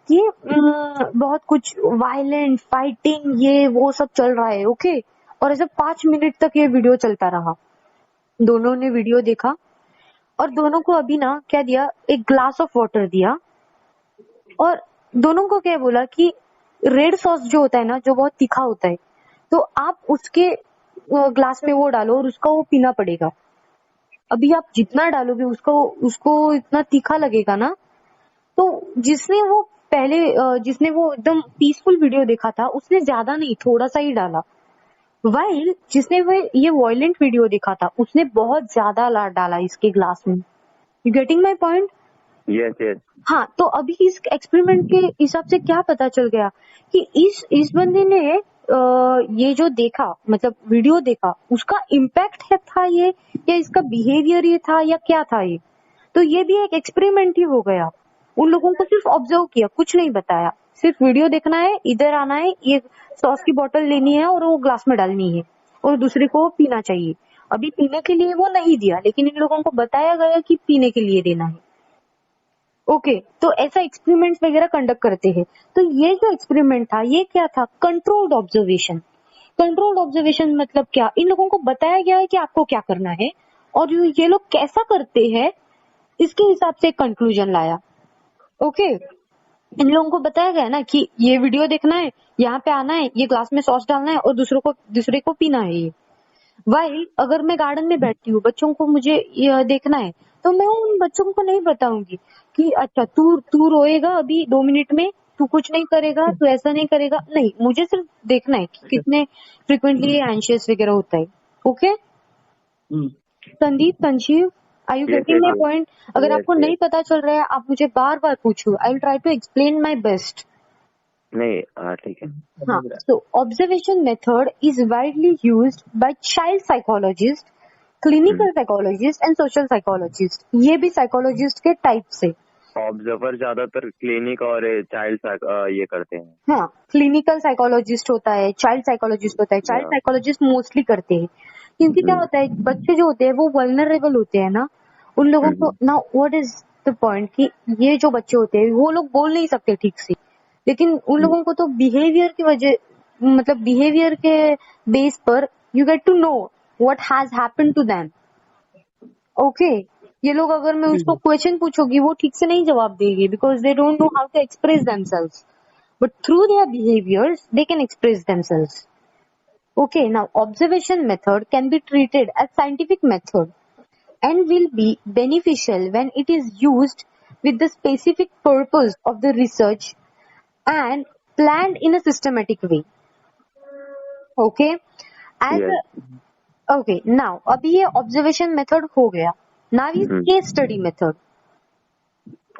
कि बहुत कुछ वायलेंट, फाइटिंग, ये वो सब चल रहा है। ओके, और ऐसे 5 मिनट तक ये वीडियो चलता रहा। दोनों ने वीडियो देखा और दोनों को अभी ना क्या दिया, एक ग्लास ऑफ वाटर दिया, और दोनों को क्या बोला कि रेड सॉस जो होता है ना, जो बहुत तीखा होता है, तो आप उसके ग्लास में वो डालो और उसका वो पीना पड़ेगा। अभी आप जितना डालोगे उसको इतना तीखा लगेगा ना। तो जिसने वो एकदम पीसफुल वीडियो देखा था, उसने ज्यादा नहीं, थोड़ा सा ही डाला। वाइल जिसने ये वायलेंट वीडियो देखा था, उसने बहुत ज्यादा डाला इसके ग्लास में। You getting my point? Yes. हाँ, तो अभी इस एक्सपेरिमेंट के हिसाब से क्या पता चल गया कि इस बंदे ने ये जो देखा, मतलब वीडियो देखा, उसका इम्पैक्ट था ये, या इसका बिहेवियर ये था, या क्या था ये। तो ये भी एक एक्सपेरिमेंट ही हो गया। उन लोगों को सिर्फ ऑब्जर्व किया, कुछ नहीं बताया, सिर्फ वीडियो देखना है, इधर आना है, ये सॉस की बोतल लेनी है और वो ग्लास में डालनी है, और दूसरे को पीना चाहिए। अभी पीने के लिए वो नहीं दिया, लेकिन इन लोगों को बताया गया कि पीने के लिए देना है। ओके, तो ऐसा एक्सपेरिमेंट्स वगैरह कंडक्ट करते हैं। तो ये जो एक्सपेरिमेंट था, ये क्या था, कंट्रोल्ड ऑब्जर्वेशन। कंट्रोल्ड ऑब्जर्वेशन मतलब क्या, इन लोगों को बताया गया है कि आपको क्या करना है, और ये लोग कैसा करते हैं इसके हिसाब से कंक्लूजन लाया। ओके, इन लोगों को बताया गया ना कि ये वीडियो देखना है, यहाँ पे आना है, ये ग्लास में सॉस डालना है, और दूसरे को पीना है ये। वाइल अगर मैं गार्डन में बैठती हूँ, बच्चों को मुझे ये देखना है, तो मैं उन बच्चों को नहीं बताऊंगी कि अच्छा तू रोएगा अभी 2 मिनट में, तू कुछ नहीं करेगा, तू ऐसा नहीं करेगा, नहीं, मुझे सिर्फ देखना है कि कितने फ्रिक्वेंटली ये एंशियस वगैरह होता है। Okay Sandeep, Sanjeev, are you getting my point? अगर आपको नहीं पता चल रहा है, आप मुझे बार बार पूछो, I will try to explain my best. नहीं, ठीक है। हाँ, so observation method is widely used by child psychologist, clinical psychologist and social psychologist। ये भी psychologist के टाइप से। ऑब्जर्वर ज्यादातर क्लिनिक और चाइल्ड ये करते हैं। हाँ, क्लिनिकल साइकोलॉजिस्ट होता है, चाइल्ड साइकोलॉजिस्ट होता है। चाइल्ड साइकोलॉजिस्ट मोस्टली करते हैं, क्योंकि क्या होता है, बच्चे जो होते हैं वो वल्नरेबल होते हैं ना, उन लोगों को ना, व्हाट इज द पॉइंट कि ये जो बच्चे होते हैं वो लोग बोल नहीं सकते ठीक से, लेकिन उन लोगों को तो बिहेवियर की वजह, मतलब बिहेवियर के बेस पर you get to know what has happened to them. Okay, ये लोग अगर मैं उसको क्वेश्चन पूछूंगी, वो ठीक से नहीं जवाब देंगे, because they don't know how to express themselves, but through their behaviors they can express themselves. Okay, now observation method can be treated as scientific method and will be beneficial when it is used with the specific purpose of the research and planned in a systematic way. Okay, okay, now अभी ये observation method हो गया. Now is case study method.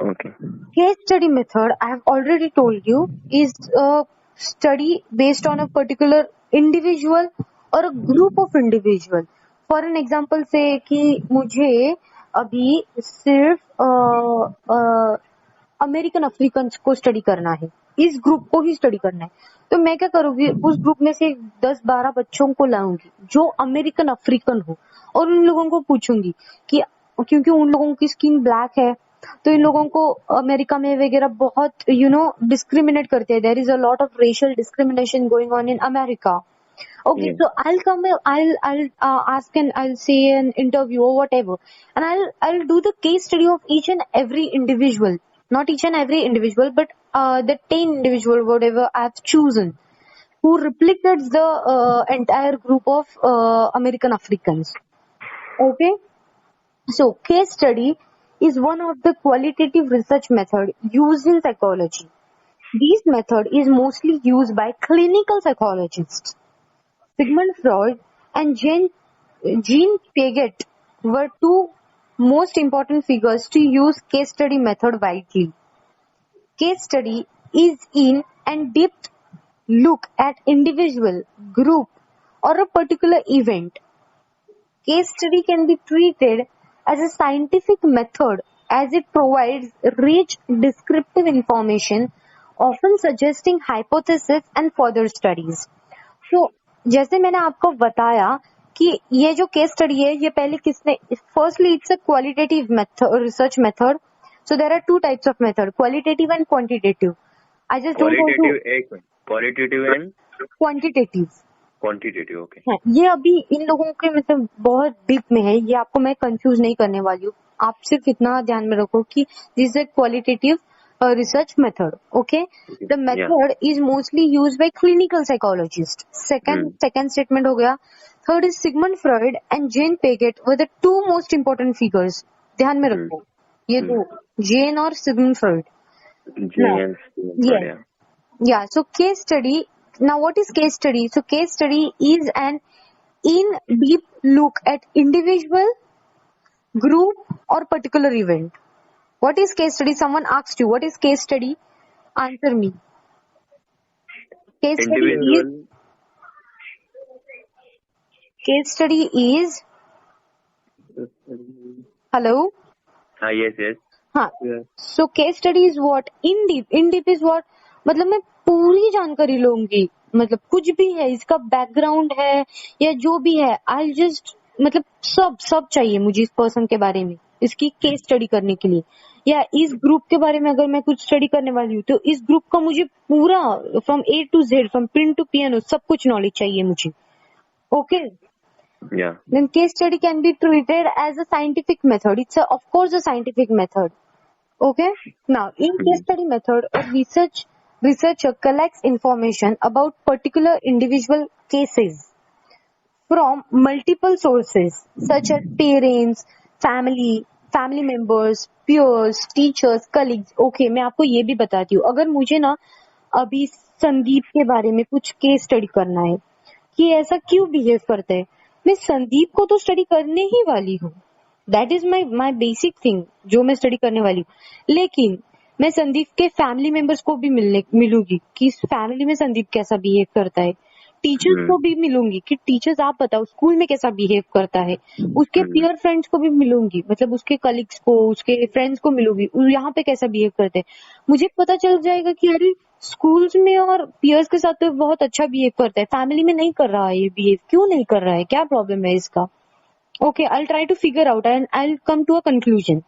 Okay. Case study method, I have already told you, is a study based on a particular individual or a group of individual. For an example से कि मुझे अभी सिर्फ अमेरिकन अफ्रीकन को स्टडी करना है, इस ग्रुप को ही स्टडी करना है, तो मैं क्या करूंगी, उस ग्रुप में से 10-12 बच्चों को लाऊंगी जो अमेरिकन अफ्रीकन हो, और उन लोगों को पूछूंगी कि, क्योंकि उन लोगों की स्किन ब्लैक है, तो इन लोगों को अमेरिका में वगैरह बहुत डिस्क्रिमिनेट करते हैं, there is a lot of racial discrimination going on in America. Okay, so I'll come, I'll ask and I'll say an interview or whatever, and I'll do the case study of each and every individual, not each and every individual, but the 10 individual whatever I've chosen. who replicates the entire group of American Africans. Okay, so case study is one of the qualitative research method used in psychology. This method is mostly used by clinical psychologists. Sigmund Freud and Jean Piaget were two most important figures to use case study method widely. Case study is in and depth look at individual, group, or a particular event. Case study can be treated as a scientific method as it provides rich descriptive information, often suggesting hypotheses and further studies. तो जैसे मैंने आपको बताया कि ये जो केस स्टडी है ये पहले किसने, firstly it's a qualitative method, research method. So there are two types of method, qualitative and quantitative. I just don't want to. Qualitative and quantitative. Quantitative, okay. ये अभी इन लोगों के मतलब बहुत डीप में है, ये आपको मैं कंफ्यूज नहीं करने वाली हूँ. आप सिर्फ इतना ध्यान में रखो कि this is qualitative research method. Okay, the method is mostly used by clinical psychologists. Second statement हो गया. Third is Sigmund Freud and Jean Piaget were the two most important figures. ध्यान में रखो ये दो, Jane और Sigmund Freud. Yeah. So case study. Now what is case study? So case study is an in-deep look at individual, group or particular event. What is case study? Someone asked you, what is case study? Answer me. Case study is hello? Yes. हाँ. So case study is what? In deep is what? मतलब मैं पूरी जानकारी लूंगी, मतलब कुछ भी है, इसका बैकग्राउंड है या जो भी है, आई जस्ट मतलब सब चाहिए मुझे इस पर्सन के बारे में, इसकी केस स्टडी करने के लिए. या इस ग्रुप के बारे में अगर मैं कुछ स्टडी करने वाली हूँ तो इस ग्रुप का मुझे पूरा from A to Z, from pin to piano सब कुछ नॉलेज चाहिए मुझे. Okay. Then case study can be treated as a scientific method. It's of course a scientific method. Okay. Now in case study method, a researcher collects information about particular individual cases from multiple sources such as parents, family members, peers, teachers, colleagues. Okay, मैं आपको ये भी बताती हूँ, अगर मुझे ना अभी संदीप के बारे में कुछ केस स्टडी करना है कि ऐसा क्यों बिहेव करता है, मैं संदीप को तो स्टडी करने ही वाली हूँ. That is my basic thing जो मैं स्टडी करने वाली हूँ. लेकिन मैं संदीप के फैमिली मेंबर्स को भी मिलूंगी कि फैमिली में संदीप कैसा बिहेव करता है. टीचर्स को भी मिलूंगी कि टीचर्स आप बताओ स्कूल में कैसा बिहेव करता है. उसके पीयर फ्रेंड्स को भी मिलूंगी, मतलब उसके कलीग्स को, उसके फ्रेंड्स को मिलूंगी, यहाँ पे कैसा बिहेव करते हैं. मुझे पता चल जाएगा कि अरे स्कूल्स में और पीयर्स के साथ तो बहुत अच्छा बिहेव करता है, फैमिली में नहीं कर रहा है ये बिहेव, क्यों नहीं कर रहा है, क्या प्रॉब्लम है इसका. Okay, I try to figure out and I come to a conclusion.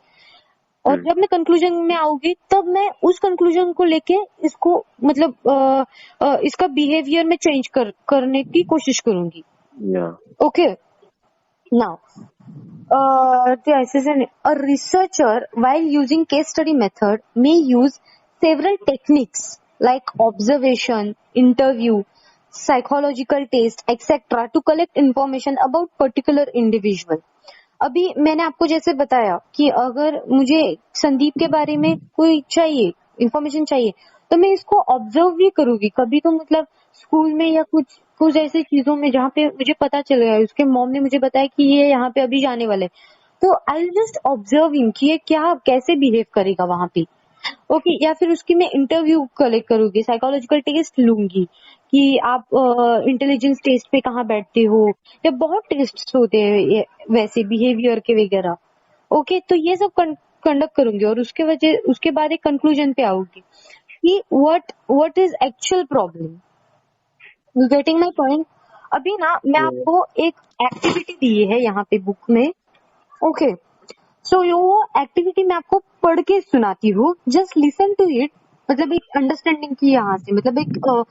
और जब मैं कंक्लूजन में आऊंगी तब मैं उस कंक्लूजन को लेके इसको मतलब इसका बिहेवियर में चेंज करने की कोशिश करूंगी. Okay. Now a researcher while using case study method may use several techniques like observation, interview, psychological test, etc. to collect information about particular individual. अभी मैंने आपको जैसे बताया कि अगर मुझे संदीप के बारे में कोई चाहिए, इंफॉर्मेशन चाहिए, तो मैं इसको ऑब्जर्व भी करूंगी. कभी तो मतलब स्कूल में या कुछ ऐसी चीजों में जहाँ पे मुझे पता चल गया, उसके मॉम ने मुझे बताया कि ये यहाँ पे अभी जाने वाले, तो I will just observe him कि ये कैसे बिहेव करेगा वहां पे. ओके. या फिर उसकी मैं इंटरव्यू कलेक्ट करूंगी, साइकोलॉजिकल टेस्ट लूंगी कि आप इंटेलिजेंस टेस्ट पे कहाँ बैठते हो, या बहुत टेस्ट होते हैं वैसे बिहेवियर के वगैरह. ओके. तो ये सब कंडक्ट करूंगी और उसके बाद एक कंक्लूजन पे आऊंगी कि what is actual problem. You getting my point. अभी ना मैं आपको एक एक्टिविटी दी है यहाँ पे बुक में. ओके. सो वो एक्टिविटी मैं आपको पढ़ के सुनाती हूँ, जस्ट लिसन टू इट. मतलब एक अंडरस्टैंडिंग की यहाँ से, मतलब एक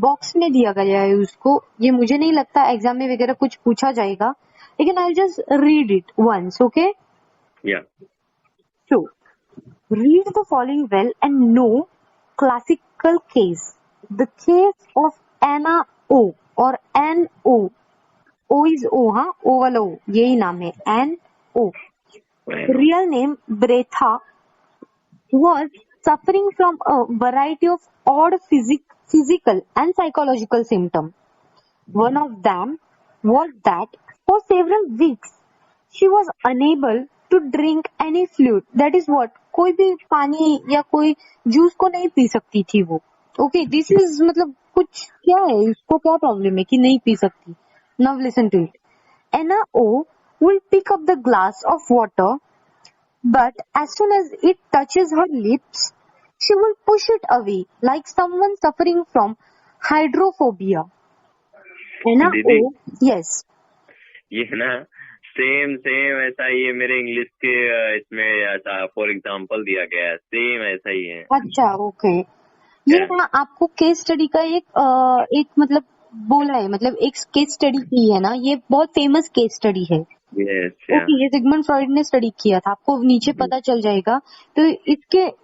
बॉक्स में दिया गया है उसको. ये मुझे नहीं लगता एग्जाम में वगैरह कुछ पूछा जाएगा, लेकिन I just read it once. Okay. So read the following well and no classical case. The case of Anna O और एन ओ, ओ इज ओ, हाँ ओ वाला ओ, यही नाम है N O. Real name Bretha was suffering from a variety of odd physical and psychological symptoms. One of them was that for several weeks she was unable to drink any fluid. That is what, कोई भी पानी या कोई जूस को नहीं पी सकती थी वो. Okay, this is मतलब कुछ क्या है, इसको क्या प्रॉब्लम है कि नहीं पी सकती. Now listen to it. Anna O will pick up the glass of water, but as soon as it touches her lips, she will push it away like someone suffering from hydrophobia. Anna दीदी, O, yes. ये ना सेम ऐसा ही है मेरे इंग्लिश के इसमें, ऐसा फॉर एग्जांपल दिया गया है, सेम ऐसा ही है. अच्छा, ओके. ये क्या? ना आपको केस स्टडी का एक मतलब बोला है, मतलब एक केस स्टडी की है ना, ये बहुत फेमस केस स्टडी है. यस. ओके, ये सिगमंड फ्रॉइड ने स्टडी किया था, आपको नीचे पता चल जाएगा. तो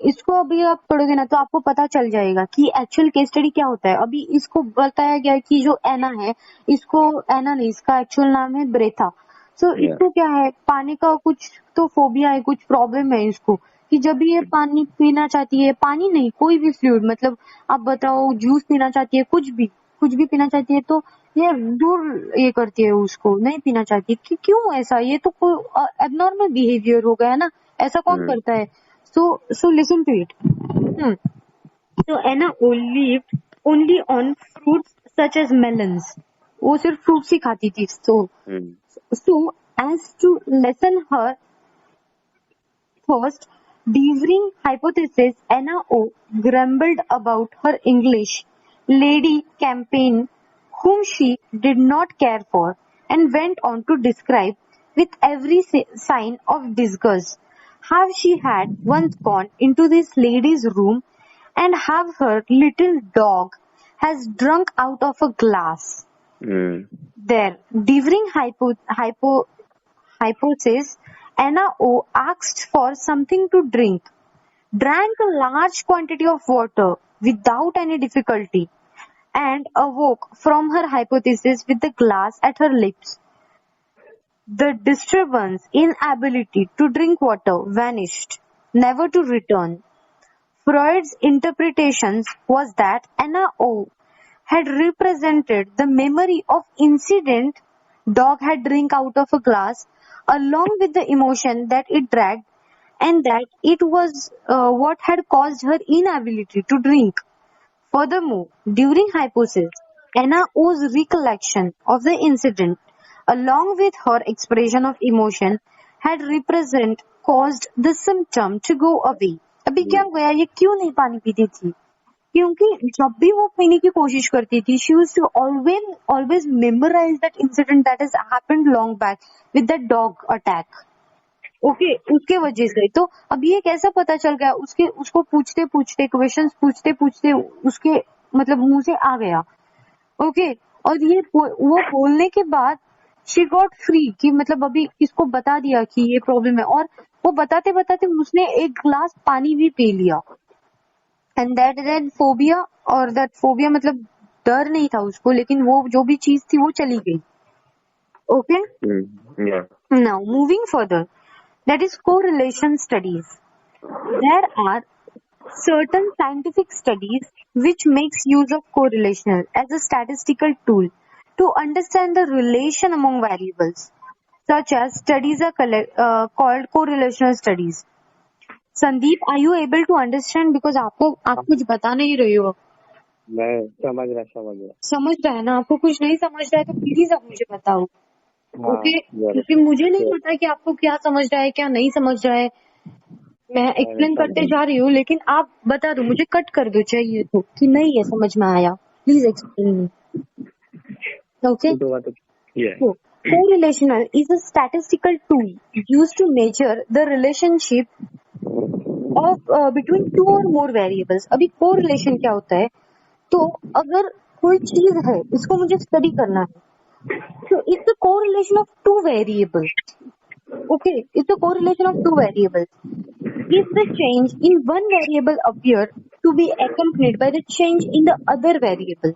इसको अभी आप पढ़ोगे ना तो आपको पता चल जाएगा कि एक्चुअल केस स्टडी क्या होता है. अभी इसको बताया गया है कि जो एना है, इसको एना नहीं, इसका एक्चुअल नाम है ब्रेथा. सो इसको क्या है, पानी का कुछ तो फोबिया है, कुछ प्रॉब्लम है इसको, कि जब भी ये पानी पीना चाहती है, पानी नहीं कोई भी फ्लूइड, मतलब आप बताओ जूस पीना चाहती है, कुछ भी पीना चाहती है, तो ये दूर ये करती है, उसको नहीं पीना चाहती. कि क्यों ऐसा, ये तो कोई एबनॉर्मल बिहेवियर हो गया ना, ऐसा कौन करता है. So listen to it. So Anna lived only on fruits such as melons. वो सिर्फ फ्रूट्स ही खाती थी. So as to lessen her thirst, devouring hypothesis, Anna O grumbled about her English lady campaign, whom she did not care for, and went on to describe with every sign of disgust how she had once gone into this lady's room and have her little dog has drunk out of a glass. There, devouring hypothesis, Anna O asked for something to drink, drank a large quantity of water without any difficulty, and awoke from her hypothesis with the glass at her lips. The disturbance, inability to drink water vanished, never to return. Freud's interpretation was that Anna O had represented the memory of incident dog had drink out of a glass along with the emotion that it dragged, and that it was what had caused her inability to drink. Furthermore, during hypnosis, Anna O's recollection of the incident along with her expression of emotion had represent caused the symptom to go away. अभी क्या हो गया, ये क्यों नहीं पानी पीती थी, क्योंकि जब भी वो पीने की कोशिश करती थी, she used to always memorize that incident that has happened long back with that dog attack. Okay, उसके वजह से. तो अब ये कैसा पता चल गया, उसको पूछते पूछते क्वेश्चंस पूछते पूछते उसके मतलब मुंह से आ गया. ओके, और ये वो बोलने के बाद शी गॉट फ्री, कि मतलब अभी इसको बता दिया कि ये प्रॉब्लम है, और वो बताते बताते उसने एक ग्लास पानी भी पी लिया. एंड दैट फोबिया, और दैट फोबिया मतलब डर नहीं था उसको, लेकिन वो जो भी चीज थी वो चली गई. Okay, now moving further, that is correlation studies. There are certain scientific studies which makes use of correlation as a statistical tool to understand the relation among variables. Such as studies are called correlational studies. Sandeep, are you able to understand? Because आप कुछ बता नहीं रहे हो. मैं समझ रहा. समझ रहा है ना, आपको कुछ नहीं समझ रहा है तो प्लीज आप मुझे बताओ. ओके, क्योंकि मुझे नहीं पता कि आपको क्या समझ रहा है क्या नहीं समझ रहा है. मैं एक्सप्लेन करते जा रही हूँ, लेकिन आप बता दो, मुझे कट कर दो चाहिए तो, कि नहीं ये समझ में आया. Please explain me. Okay, correlational is a statistical tool used to measure the relationship of between two or more variables. अभी correlation क्या होता है, तो अगर कोई चीज है, इसको मुझे स्टडी करना है, so it's a correlation of two variables. Okay, it's a correlation of two variables. If the change in one variable appear to be accompanied by the change in the other variable,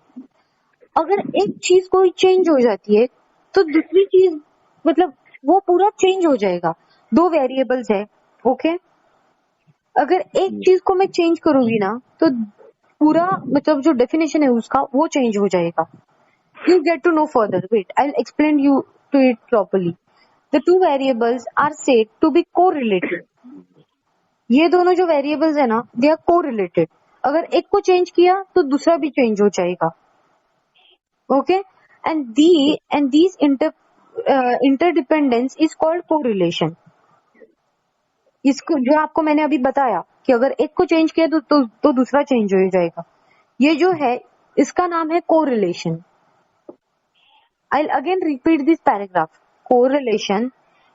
अगर एक चीज कोई चेंज हो जाती है तो दूसरी चीज मतलब वो पूरा चेंज हो जाएगा। दो वेरिएबल्स है, ओके। अगर एक चीज को मैं चेंज करूंगी ना तो पूरा मतलब जो डेफिनेशन है उसका वो चेंज हो जाएगा। You get to know further, wait I will explain you to it properly. The two variables are said to be correlated. ये दोनों जो वेरिएबल्स है ना दे आर कोरिलेटेड। अगर एक को चेंज किया तो दूसरा भी चेंज हो जाएगा, okay. And these interdependence is called correlation. इसको जो आपको मैंने अभी बताया कि अगर एक को चेंज किया तो दूसरा चेंज हो जाएगा, ये जो है इसका नाम है correlation. I'll again repeat this paragraph. Correlation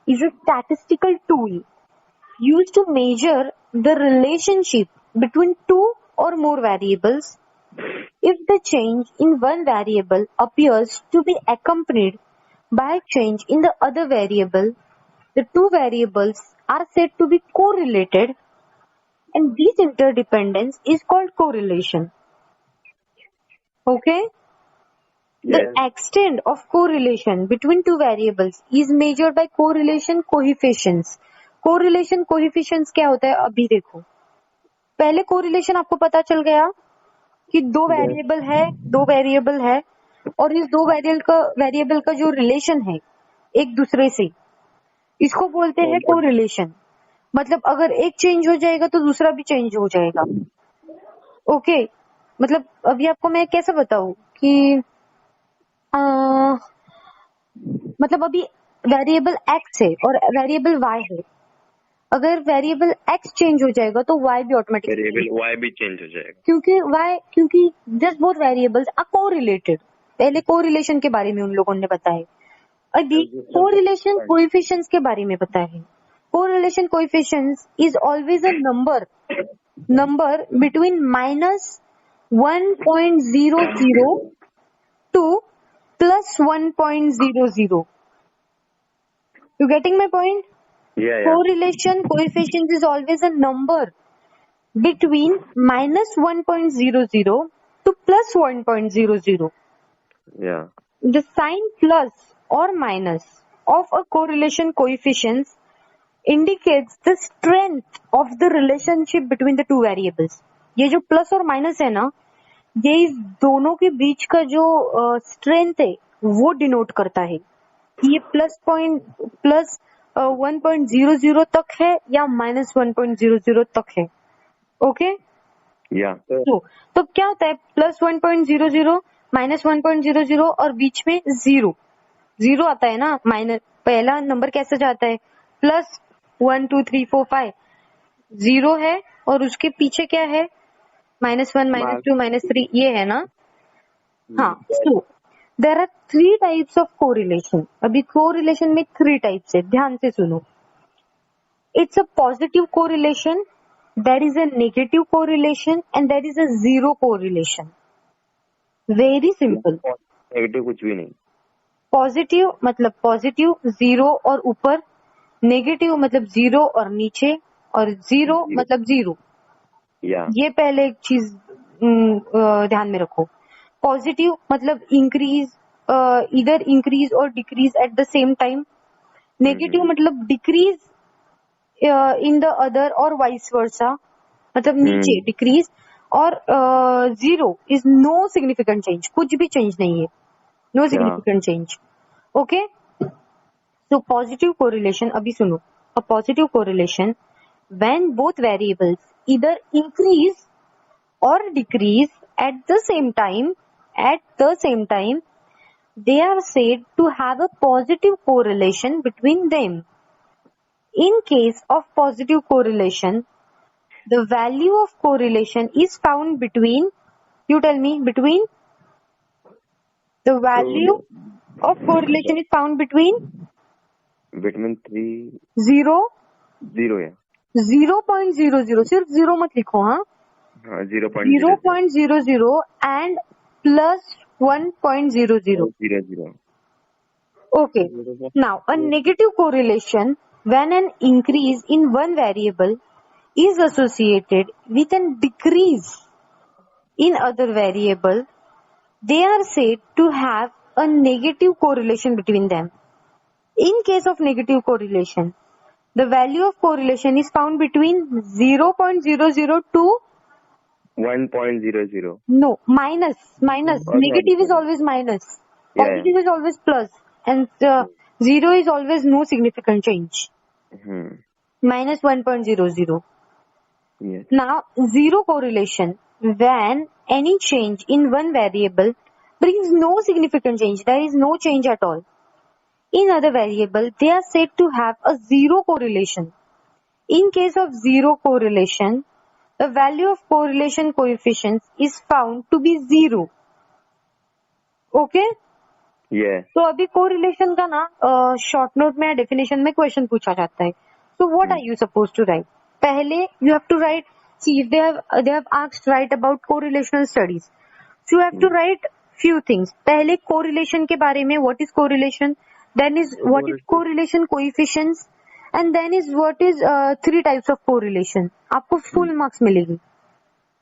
is a statistical tool used to measure the relationship between two or more variables. If the change in one variable appears to be accompanied by a change in the other variable, the two variables are said to be correlated, and this interdependence is called correlation. Okay? The extent of correlation between two variables is measured by correlation coefficients. Correlation coefficients क्या होता है अभी देखो। पहले correlation आपको पता चल गया कि दो वेरिएबल है और इस दो वेरिएबल का जो रिलेशन है एक दूसरे से, इसको बोलते हैं कोरिलेशन। मतलब अगर एक चेंज हो जाएगा तो दूसरा भी चेंज हो जाएगा, ओके। मतलब अभी आपको मैं कैसे बताऊं कि मतलब अभी वेरिएबल एक्स है और वेरिएबल वाई है। अगर वेरिएबल एक्स चेंज हो जाएगा तो वाई भी ऑटोमेटिक वेरिएबल वाई भी चेंज हो जाएगा, क्योंकि this both variables are correlated. पहले कोरिलेशन के बारे में उन लोगों ने बताया, अभी कोरिलेशन कोएफिशिएंट्स के बारे में बताया है। Correlation coefficients is always a number between -1.00 to +1.00. You getting my point? yeah. Correlation coefficient is always a number between -1.00 to +1.00. yeah. The sign plus or minus of a correlation coefficient indicates the strength of the relationship between the two variables. ये जो प्लस और माइनस है ना, ये इस दोनों के बीच का जो स्ट्रेंथ है वो डिनोट करता है कि ये प्लस 1.00 तक है या -1.00 तक है, ओके। तो क्या होता है +1.00 -1.00 और बीच में जीरो आता है ना। माइनस पहला नंबर कैसे जाता है, +1 2 3 4 5 जीरो है और उसके पीछे क्या है -1 -2 -3 ये है ना। हाँ, so there are 3 types of correlation. अभी कोरिलेशन में 3 टाइप्स है, ध्यान से सुनो। It's a positive correlation, there is a negative correlation and there is a zero correlation. Very simple. Negative कुछ भी नहीं। पॉजिटिव मतलब पॉजिटिव जीरो और ऊपर, नेगेटिव मतलब जीरो और नीचे, और जीरो मतलब जीरो। ये पहले एक चीज ध्यान में रखो। पॉजिटिव मतलब इंक्रीज, इधर इंक्रीज और decrease at the same time. Negative मतलब डिक्रीज इन द अदर और वाइस वर्सा, मतलब नीचे डिक्रीज। और zero is no significant change, कुछ भी चेंज नहीं है, no significant change, okay. So positive correlation, अभी सुनो। A positive correlation when both variables either increase or decrease at the same time, they are said to have a positive correlation between them. In case of positive correlation, the value of correlation is found between, you tell me, between the value of correlation is found between 3 0 है 0.00, सिर्फ जीरो मत लिखो, हाँ 0.00 and +1.00. Okay. Now, a negative correlation when an increase in one variable is associated with a decrease in other variable they are said to have a negative correlation between them. In case of negative correlation, the value of correlation is found between 0.00 to 1.00. no minus. Oh, Negative is sorry. always minus. Yeah. Positive is always plus, and zero is always no significant change. Minus 1.00. Yes. Now, zero correlation when any change in one variable brings no significant change. There is no change at all. In other variable, they are said to have a zero correlation. In case of zero correlation, the value of correlation coefficients is found to be zero. Okay? Yeah. तो अभी कोरिलेशन का ना शॉर्ट नोट में डेफिनेशन में क्वेश्चन पूछा जाता है. So what are you suppose to write? पहले you have to write, see if they have asked write about correlational studies, so you have to write few things. पहले कोरिलेशन के बारे में, what is correlation, then is what is correlation coefficients, and then is what is 3 types of correlation. आपको फुल मार्क्स मिलेगी.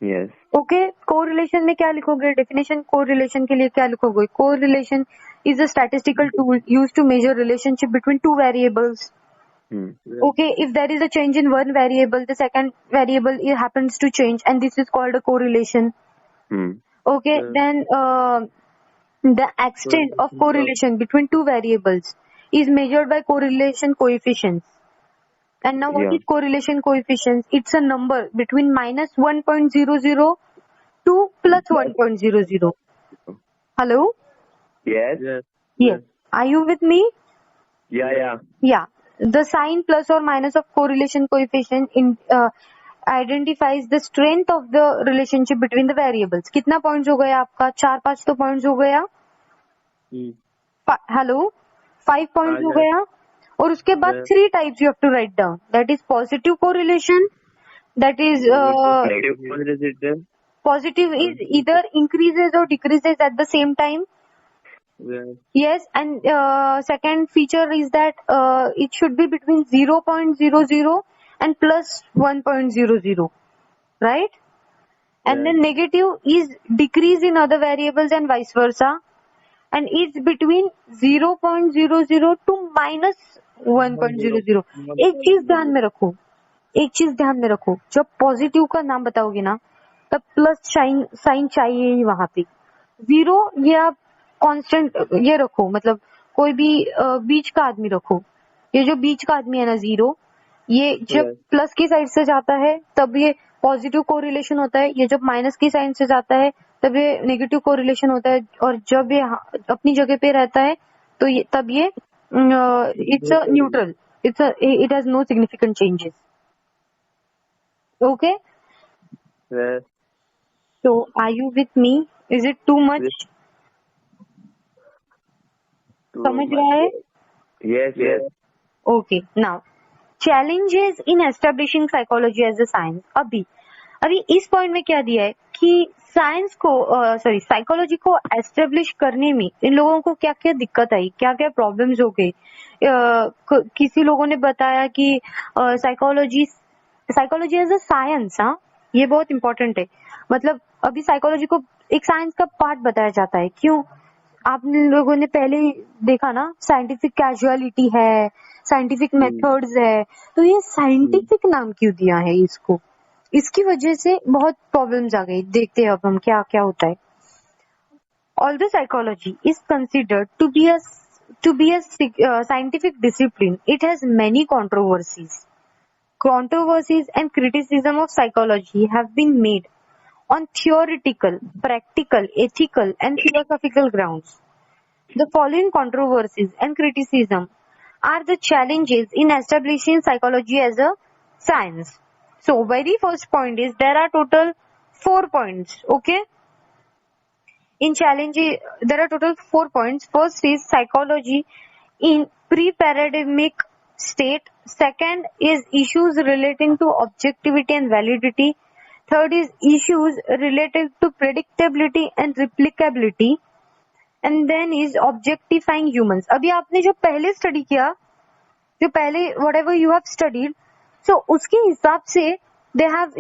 Yes. ओके, कोरिलेशन में क्या लिखोगे? डेफिनेशन कोरिलेशन के लिए क्या लिखोगे? Correlation is a statistical tool used to measure relationship between two variables. Okay, if there is a change in one variable, the second variable it happens to change, and this is called a correlation. Okay, then the extent of correlation between two variables is measured by correlation coefficients. And now what is correlation coefficients? It's a number between minus 1.00 to plus 1.00. Hello? Yes. Yes. Are you with me? Yeah. Yeah. The sign plus or minus of correlation coefficient identifies the strength of the relationship between the variables. कितना पॉइंट्स हो गया आपका? 4-5 तो पॉइंट्स हो गया. हेलो, 5 पॉइंट्स हो गया. और उसके बाद 3 types you have to write down. That is positive correlation, that is positive is either increases और decreases at the same time. Yes, and second feature is that it should be between 0.00 and plus 1.00, right? And then negative is decrease in other variables and vice versa, and it's between 0.00 to minus 1.00. एक चीज ध्यान में रखो, जब पॉजिटिव का नाम बताओगे ना तब प्लस साइन चाहिए ही वहां पे. जीरो ये आप कांस्टेंट ये रखो, मतलब कोई भी बीच का आदमी रखो. ये जो बीच का आदमी है ना जीरो, ये जब प्लस की साइड से जाता है तब ये पॉजिटिव कोरिलेशन होता है. ये जब माइनस की साइड से जाता है तब ये नेगेटिव कोरिलेशन होता है. और जब ये अपनी जगह पे रहता है तो ये तब ये it's a neutral, it has no significant changes. Okay, so are you with me? Is it too much? समझ रहा है? Yes. Okay, now challenges in establishing psychology as a science. अभी इस पॉइंट में क्या दिया है कि साइंस को साइकोलॉजी को एस्टेब्लिश करने में इन लोगों को क्या क्या दिक्कत आई, क्या क्या प्रॉब्लम्स हो गए. किसी लोगों ने बताया कि साइकोलॉजी एज अ साइंस, हाँ ये बहुत इंपॉर्टेंट है. मतलब अभी साइकोलॉजी को एक साइंस का पार्ट बताया जाता है. क्यों? आप लोगों ने पहले देखा ना, साइंटिफिक कैजुअलिटी है, साइंटिफिक मेथड्स है, तो ये साइंटिफिक नाम क्यों दिया है इसको? इसकी वजह से बहुत प्रॉब्लम्स आ गई. देखते हैं अब हम क्या क्या होता है. Although psychology is considered to be a scientific discipline, it has many controversies. Controversies and criticism of psychology have been made on theoretical, practical, ethical, and philosophical grounds. The following controversies and criticism are the challenges in establishing psychology as a science. So, very first point is there are total 4 points. Okay. In challenge, there are total 4 points. First is psychology in pre-paradigmic state. Second is issues relating to objectivity and validity. Third is issues related to predictability and replicability. And then is objectifying humans. अभी आपने जो पहले स्टडी किया, जो पहले whatever you have studied, so उसके हिसाब से they have,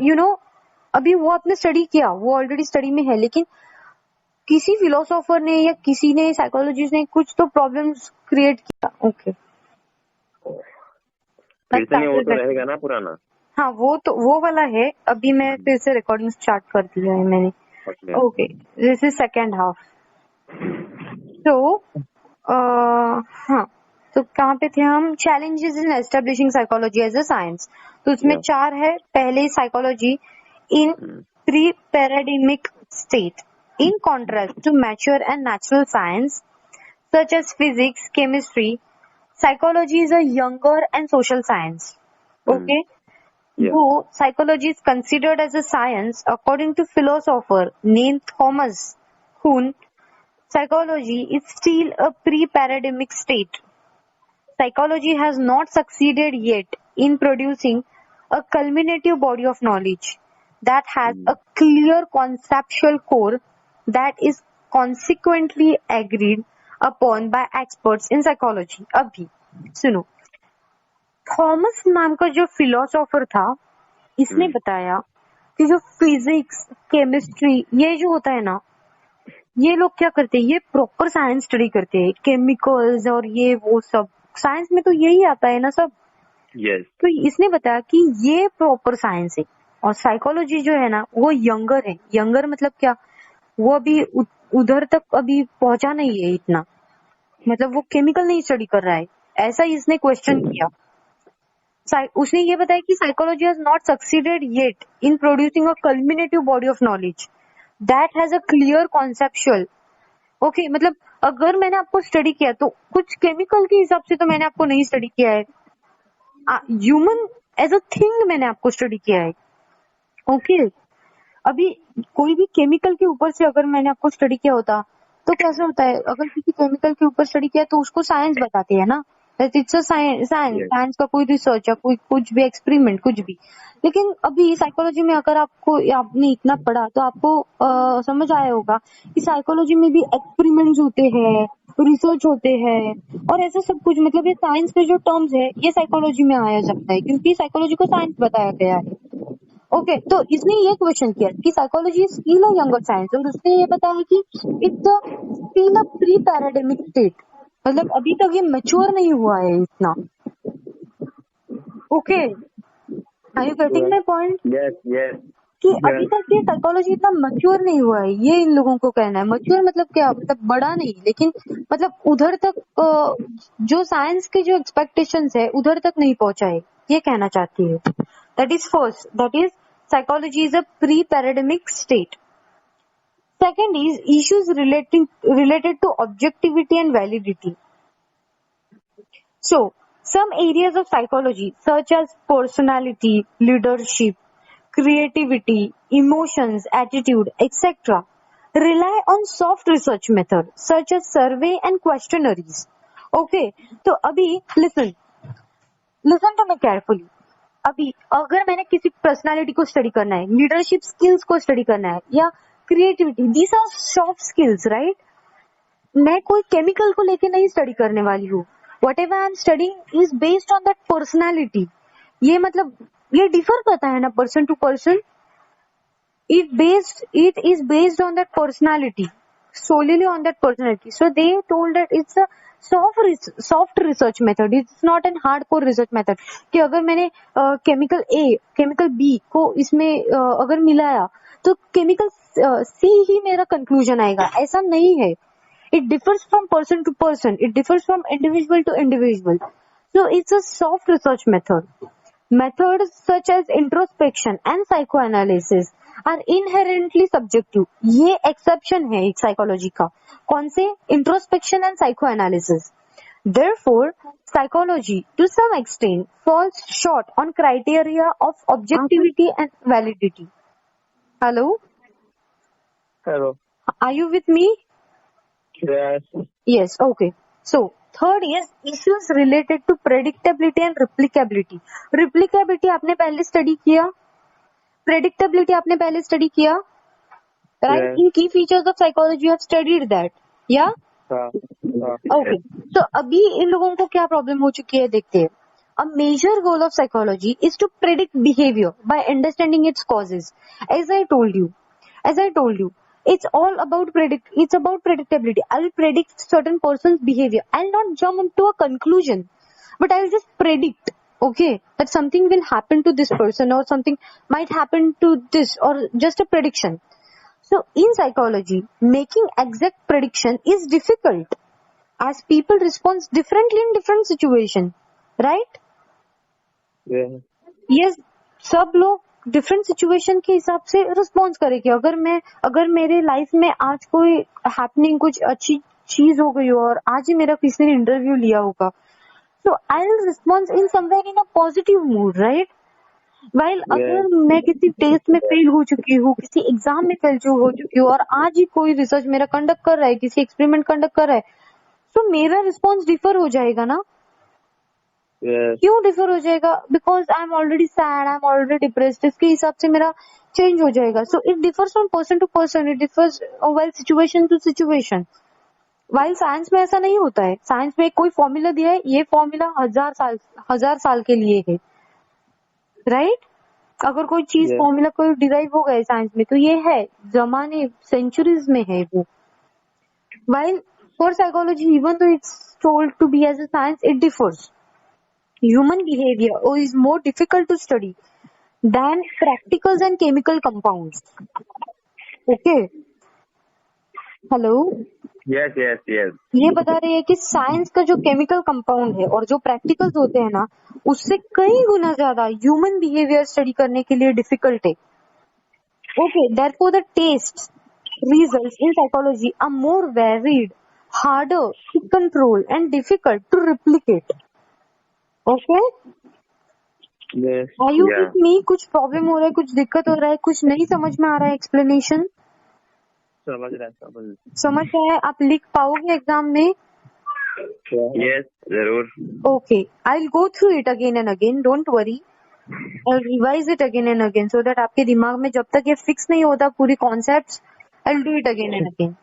अभी वो आपने स्टडी किया, वो ऑलरेडी स्टडी में है, लेकिन किसी फिलोसोफर ने या किसी ने साइकोलॉजिस्ट ने कुछ तो प्रॉब्लम्स क्रिएट किया। ओके फिर से नहीं, वो तो रहेगा ना पुराना। हाँ वो वाला है। अभी मैं फिर से रिकॉर्डिंग स्टार्ट कर दिया है मैंने। Okay this is second half. तो हाँ, तो कहाँ पे थे हम? Challenges in establishing psychology as a science. तो उसमें 4 है। पहले psychology in pre paradigmatic state in contrast to mature and natural science such as physics, chemistry. Psychology is a younger and social science. Okay? Though psychology is considered as a science, according to philosopher named Thomas Kuhn, psychology is still a pre-paradigmic state. Psychology has not succeeded yet in producing a culminative body of knowledge that has a clear conceptual core that is consequently agreed upon by experts in psychology. अभी सुनो, थॉमस नाम का जो फिलोसोफर था, इसने बताया कि जो फिजिक्स, केमिस्ट्री ये जो होता है ना, ये लोग क्या करते हैं, ये प्रॉपर साइंस स्टडी करते हैं, केमिकल्स और ये वो सब। साइंस में तो यही आता है ना सब। तो इसने बताया कि ये प्रॉपर साइंस है और साइकोलॉजी जो है ना वो यंगर है। यंगर मतलब क्या, वो अभी उधर तक अभी पहुंचा नहीं है इतना, मतलब वो केमिकल नहीं स्टडी कर रहा है, ऐसा इसने क्वेश्चन किया। उसने ये बताया कि psychology has not succeeded yet in producing a cumulative body of knowledge that has a clear conceptual. Okay, मतलब अगर मैंने आपको स्टडी किया तो कुछ केमिकल के हिसाब से तो मैंने आपको नहीं स्टडी किया है, ह्यूमन एज अ थिंग मैंने आपको स्टडी किया है। ओके, अभी कोई भी केमिकल के ऊपर से अगर मैंने आपको स्टडी किया होता तो कैसे होता है, अगर किसी केमिकल के ऊपर स्टडी किया तो उसको साइंस बताते हैं ना, इट्स अ साइंस का कोई रिसर्च या कोई कुछ भी एक्सपेरिमेंट कुछ भी। लेकिन अभी साइकोलॉजी में अगर आपने इतना पढ़ा तो आपको समझ आया होगा कि साइकोलॉजी में भी एक्सपेरिमेंट्स होते हैं, रिसर्च होते हैं और ऐसा सब कुछ। मतलब ये साइंस के जो टर्म्स है ये साइकोलॉजी में आया सकता है क्योंकि साइकोलॉजी को साइंस बताया गया है। ओके, तो इसने ये क्वेश्चन किया कि psychology is still a younger science और उसने ये बताया कि it's still a pre paradigmatic state, मतलब अभी तक ये मैच्योर नहीं हुआ है इतना। Okay, are you getting my point? Yes कि अभी तक ये साइकोलॉजी इतना मैच्योर नहीं हुआ है, ये इन लोगों को कहना है। मैच्योर मतलब क्या, मतलब बड़ा नहीं, लेकिन मतलब उधर तक जो साइंस के जो एक्सपेक्टेशंस है उधर तक नहीं पहुंचा है, ये कहना चाहती है। That is first. That is, psychology is a pre-paradigmic state. Second is issues related to objectivity and validity. So, some areas of psychology such as personality, leadership, creativity, emotions, attitude, etc. rely on soft research methods such as survey and questionnaires. Okay, तो अभी listen to me carefully. अभी अगर मैंने किसी पर्सनालिटी को स्टडी करना है, लीडरशिप स्किल्स को स्टडी करना है या creativity, these are soft skills, right? मैं कोई केमिकल को लेके नहीं स्टडी करने वाली हूँ। Whatever I am studying is based on that personality. ये मतलब ये डिफर करता है ना person to person. It is based on that personality, solely on that personality. So they told that it's a soft research method. It's not an hardcore research method. कि अगर मैंने केमिकल A, केमिकल B को इसमें अगर मिलाया तो केमिकल C ही मेरा कंक्लूजन आएगा, ऐसा नहीं है। It differs from person to person. It differs from individual to individual. So it's a soft research method. Methods such as introspection and psychoanalysis are inherently subjective. ये एक्सेप्शन है एक साइकोलॉजी का। कौन से? Introspection and psycho analysis. Therefore, psychology to some extent falls short on criteria of objectivity and validity. Hello? Hello. Are you with me? Yes. Yes, okay. So, third is issues related to predictability and replicability. Replicability आपने पहले स्टडी किया, predictability आपने पहले स्टडी किया, right? Yes. In key features of psychology you have studied that, yeah? Okay. So अभी इन लोगों को क्या प्रॉब्लम हो चुकी है देखते हैं। A major goal of psychology is to predict behavior by understanding its causes. As I told you, it's all about it's about predictability. I'll predict certain person's behavior. I'll not jump to a conclusion, but I'll just predict, okay, that something will happen to this person or something might happen to this, or just a prediction. So in psychology, making exact prediction is difficult as people respond differently in different situation, right? Yeah. ये सब लोग डिफरेंट सिचुएशन के हिसाब से रिस्पॉन्स करेंगे. अगर मेरे लाइफ में आज कोई हैपनिंग, कुछ अच्छी चीज हो गई हो और आज ही मेरा किसी ने इंटरव्यू लिया होगा, so I will response in somewhere in a positive mood, right? While अगर मैं किसी टेस्ट में फेल हो चुकी हूँ, किसी एग्जाम में फेल हो चुकी हूँ और आज ही कोई रिसर्च मेरा कंडक्ट कर रहा है, किसी एक्सपेरिमेंट कंडक्ट कर रहा है, तो मेरा रिस्पॉन्स डिफर हो जाएगा ना. Yes. क्यों डिफर हो जाएगा? Because I am already sad, I am already depressed, इसके हिसाब से मेरा चेंज हो जाएगा. So it differs from person to person, it differs well situation to situation. While science में ऐसा नहीं होता है. साइंस में कोई फॉर्मूला दिया है, ये फॉर्मूला 1000 साल के लिए है, राइट? अगर कोई चीज Yes. फॉर्मूला कोई डिराइव हो गया साइंस में, तो ये है जमाने सेंचुरीज में है वो. While for psychology, even though it's told to be as a science, it differs. Human behavior is more difficult to study than practicals and chemical compounds. Okay. Hello. Yes yes yes. ये बता रही है कि साइंस का जो केमिकल कंपाउंड है और जो प्रैक्टिकल्स होते हैं ना, उससे कई गुना ज्यादा ह्यूमन बिहेवियर स्टडी करने के लिए डिफिकल्ट है. Okay, therefore the test results in psychology are more varied, harder to control and difficult to replicate. Okay. Yes. Are you Yeah. with me? कुछ प्रॉब्लम हो रहा है, कुछ दिक्कत हो रहा है, कुछ नहीं समझ में आ रहा है एक्सप्लेनेशन? समझ रहा है. समझ रहा है? आप लिख पाओगे एग्जाम में? यस जरूर. Okay, I will go through it again and again, don't worry. I revise it again and again so that आपके दिमाग में जब तक ये फिक्स नहीं होता पूरी concepts, I will do it again and again.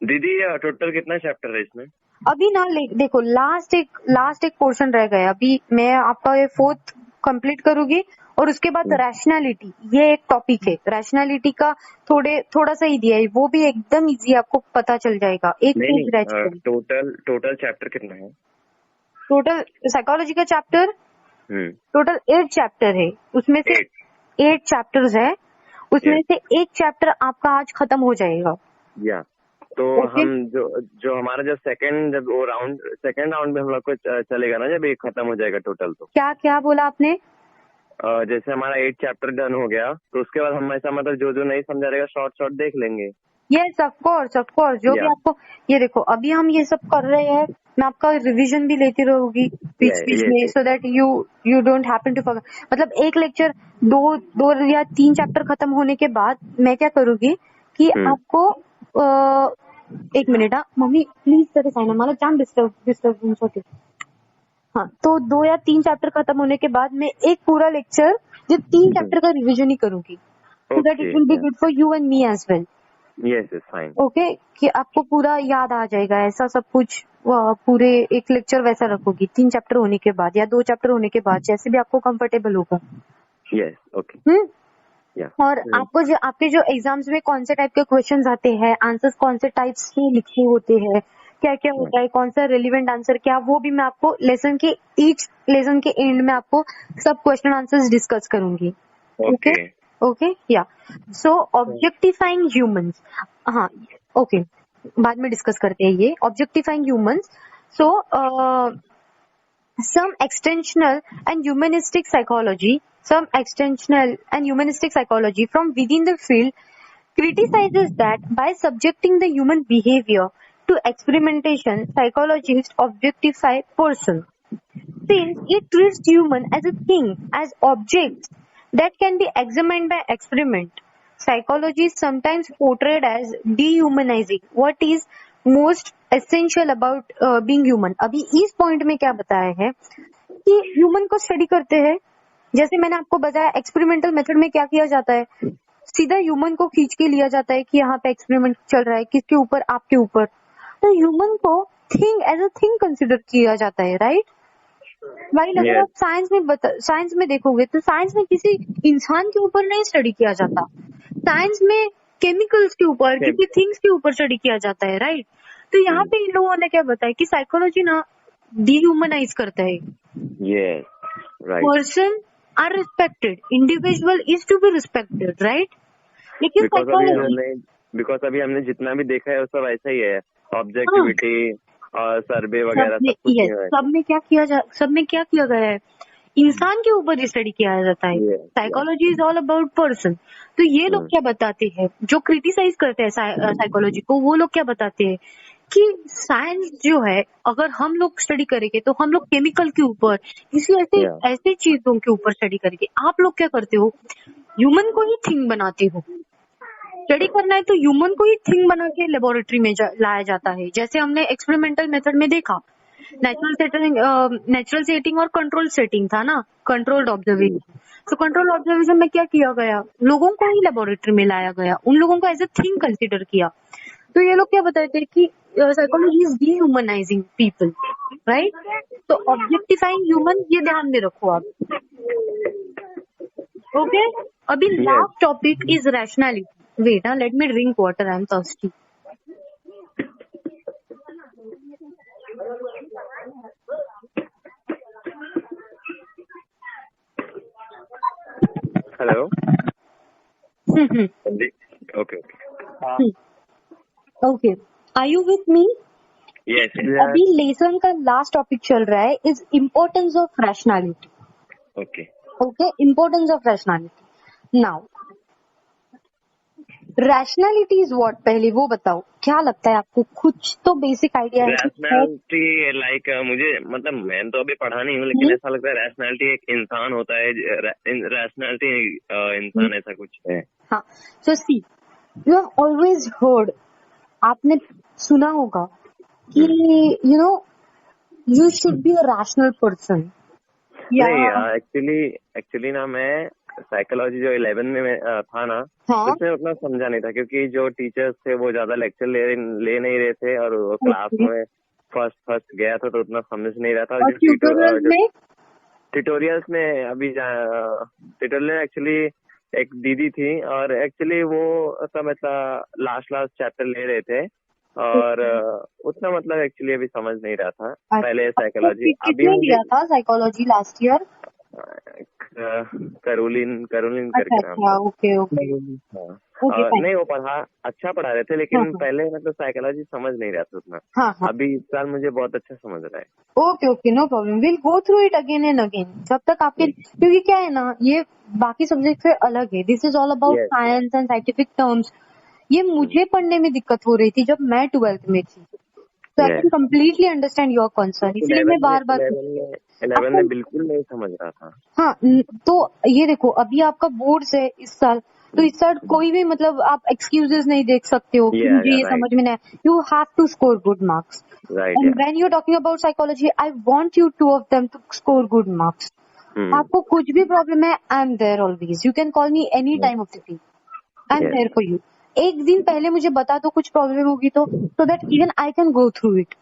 दीदी टोटल कितना चैप्टर है इसमें? अभी ना देखो, लास्ट एक पोर्शन रह गया. अभी मैं आपका ये 4th कंप्लीट करूंगी और उसके बाद रैशनैलिटी, ये एक टॉपिक है. रैशनैलिटी का थोड़ा सा ही दिया है, वो भी एकदम इजी, आपको पता चल जाएगा. एक पेज रह चुका है. टोटल चैप्टर कितना है? टोटल साइकोलॉजी का चैप्टर टोटल 8 चैप्टर है. उसमें से 8 चैप्टर्स है, उसमें से एक चैप्टर आपका आज खत्म हो जाएगा. या तो हम जो हमारा जब सेकंड राउंड में हम लोग को चलेगा ना, जब ये खत्म हो जाएगा टोटल, तो क्या बोला आपने? जैसे हमारा 8 चैप्टर डन हो गया तो उसके बाद हम ऐसा मतलब जो नहीं समझा रहेगा शॉर्ट देख लेंगे. यस ऑफ कोर्स जो भी आपको, ये देखो अभी हम ये सब कर रहे हैं, मैं आपका रिवीजन भी लेती रहूंगी बीच में, so that you don't happen to forget. मतलब एक लेक्चर 2 या 3 चैप्टर खत्म होने के बाद मैं क्या करूंगी कि आपको एक मिनिट. मम्मी प्लीज तरी सांगा, मला जाम डिस्टर्बन्स होते. हाँ, तो 2 या 3 चैप्टर खत्म होने के बाद मैं एक पूरा लेक्चर जो 3 चैप्टर का रिवीजन ही करूंगी, so that it will be good for you and me as well. Yes is fine. Okay, कि आपको पूरा याद आ जाएगा, ऐसा सब कुछ पूरे एक लेक्चर वैसा रखोगी 3 चैप्टर होने के बाद या 2 चैप्टर होने के बाद, जैसे भी आपको कंफर्टेबल होगा. Yes okay. और आपको आपके जो एग्जाम्स में कौन से टाइप के क्वेश्चंस आते हैं, आंसर्स कौन से टाइप्स में लिखे होते हैं, क्या क्या होता है, कौन सा रिलेवेंट आंसर क्या, वो भी मैं आपको ईच लेसन के एंड में आपको सब क्वेश्चन आंसर्स डिस्कस करूंगी. ओके या सो ऑब्जेक्टिफाइंग ह्यूमंस. हाँ ओके, बाद में डिस्कस करते हैं ये objectifying humans. So some extensional and humanistic psychology from within the field criticizes that by subjecting the human behavior to experimentation, psychologists objectify person, since it treats human as a thing, as objects that can be examined by experiment. Psychology is sometimes portrayed as dehumanizing what is most essential about being human. अभी इस पॉइंट में क्या बताया है कि ह्यूमन को स्टडी करते हैं, जैसे मैंने आपको बताया एक्सपेरिमेंटल मेथड में क्या किया जाता है, सीधा ह्यूमन को खींच के लिया जाता है कि यहाँ पे एक्सपेरिमेंट चल रहा है, किसके ऊपर, आपके ऊपर. तो ह्यूमन को एज अ थिंग कंसिडर किया जाता है, राइट? भाई अगर आप साइंस में देखोगे तो साइंस में किसी इंसान के ऊपर नहीं स्टडी किया जाता. साइंस में केमिकल्स के ऊपर, किसी थिंग्स के ऊपर स्टडी किया जाता है, राइट? तो यहाँ पे इन लोगों ने क्या बताया कि साइकोलॉजी ना डिह्यूमनाइज करता है। Yes, right. Person are respected, individual is to be respected, right? लेकिन बिकॉज अभी हमने जितना भी देखा है वो सब ऐसा ही है, ऑब्जेक्टिविटी और सर्वे वगैरह सब कुछ नहीं है। सब में क्या किया गया है, इंसान के ऊपर स्टडी किया जाता है। Psychology is all about person. तो ये लोग क्या बताते हैं, जो क्रिटिसाइज करते हैं साइकोलॉजी को, वो लोग क्या बताते हैं कि साइंस जो है, अगर हम लोग स्टडी करेंगे तो हम लोग केमिकल के ऊपर, किसी ऐसे चीजों के ऊपर स्टडी करेंगे। आप लोग क्या करते हो, ह्यूमन को ही थिंग बनाते हो। स्टडी करना है तो ह्यूमन को ही थिंग बना के लेबोरेटरी में लाया जाता है। जैसे हमने एक्सपेरिमेंटल मेथड में देखा, नेचुरल सेटिंग और कंट्रोल सेटिंग था ना, कंट्रोल्ड ऑब्जर्वेशन। तो कंट्रोल ऑब्जर्वेशन में क्या किया गया, लोगों को ही लेबोरेटरी में लाया गया, उन लोगों को एज ए थिंग कंसिडर किया। तो ये लोग क्या बताते हैं कि psychology is dehumanizing people, right? तो ऑब्जेक्टिफाइंग ह्यूमन, ये ध्यान में रखो आप, ओके? अभी last topic is rationality. Wait, let me drink water, I am thirsty. Hello. Okay, are you with me? Yes. अभी लेसन का लास्ट टॉपिक चल रहा है, is importance of rationality. Okay, importance of rationality. Now rationality is what, पहले वो बताओ, क्या लगता है आपको? कुछ तो बेसिक आइडिया है? रैशनैलिटी लाइक मुझे, मतलब मैंने तो अभी पढ़ा नहीं हूँ, लेकिन ऐसा लगता है रैशनैलिटी एक इंसान होता है, रैशनैलिटी इंसान ऐसा कुछ है। हाँ, सो सी, यू हैव ऑलवेज हर्ड, आपने सुना होगा कि you know you should be a rational person. Actually ना, मैं साइकोलॉजी जो 11 में था ना, उसमें उतना समझा नहीं था, क्योंकि जो टीचर्स थे वो ज्यादा लेक्चर ले नहीं रहे थे, और क्लास में फर्स्ट गया था तो उतना समझ नहीं रहा था। ट्यूटोरियल्स में अभी ट्यूटोरियल में एक्चुअली एक दीदी थी, और एक्चुअली वो सब ऐसा लास्ट चैप्टर ले रहे थे, और उतना मतलब एक्चुअली अभी समझ नहीं रहा था। पहले साइकोलॉजी अभी लिया था साइकोलॉजी लास्ट ईयर, करोलिन करके नाम। ओके। नहीं, वो अच्छा पढ़ा रहे थे, लेकिन पहले मतलब साइकोलॉजी समझ नहीं रहा था उतना। अभी इस साल मुझे बहुत अच्छा समझ रहा है। Okay, no problem, will go through it again and again, जब तक आपके, क्योंकि क्या है ना, ये बाकी सब्जेक्ट से अलग है। This is all about science and scientific terms. ये मुझे पढ़ने में दिक्कत हो रही थी जब मैं 12th में थी। So I can completely understand your concern, इसलिए मैं बार-बार 11 में बिल्कुल नहीं समझ रहा था। हाँ, तो ये देखो, अभी आपका बोर्ड्स है इस साल, तो इस साल कोई भी मतलब आप एक्सक्यूजेस नहीं देख सकते हो कि मुझे ये समझ में नहीं आया। You have to score good marks, and when you are talking about psychology, I want you to of them to score good marks. आपको कुछ भी प्रॉब्लम है, I am there always, you can call me any time of the day, I am there for you. एक दिन पहले मुझे बता दो कुछ प्रॉब्लम होगी तो, so that even I can go through it,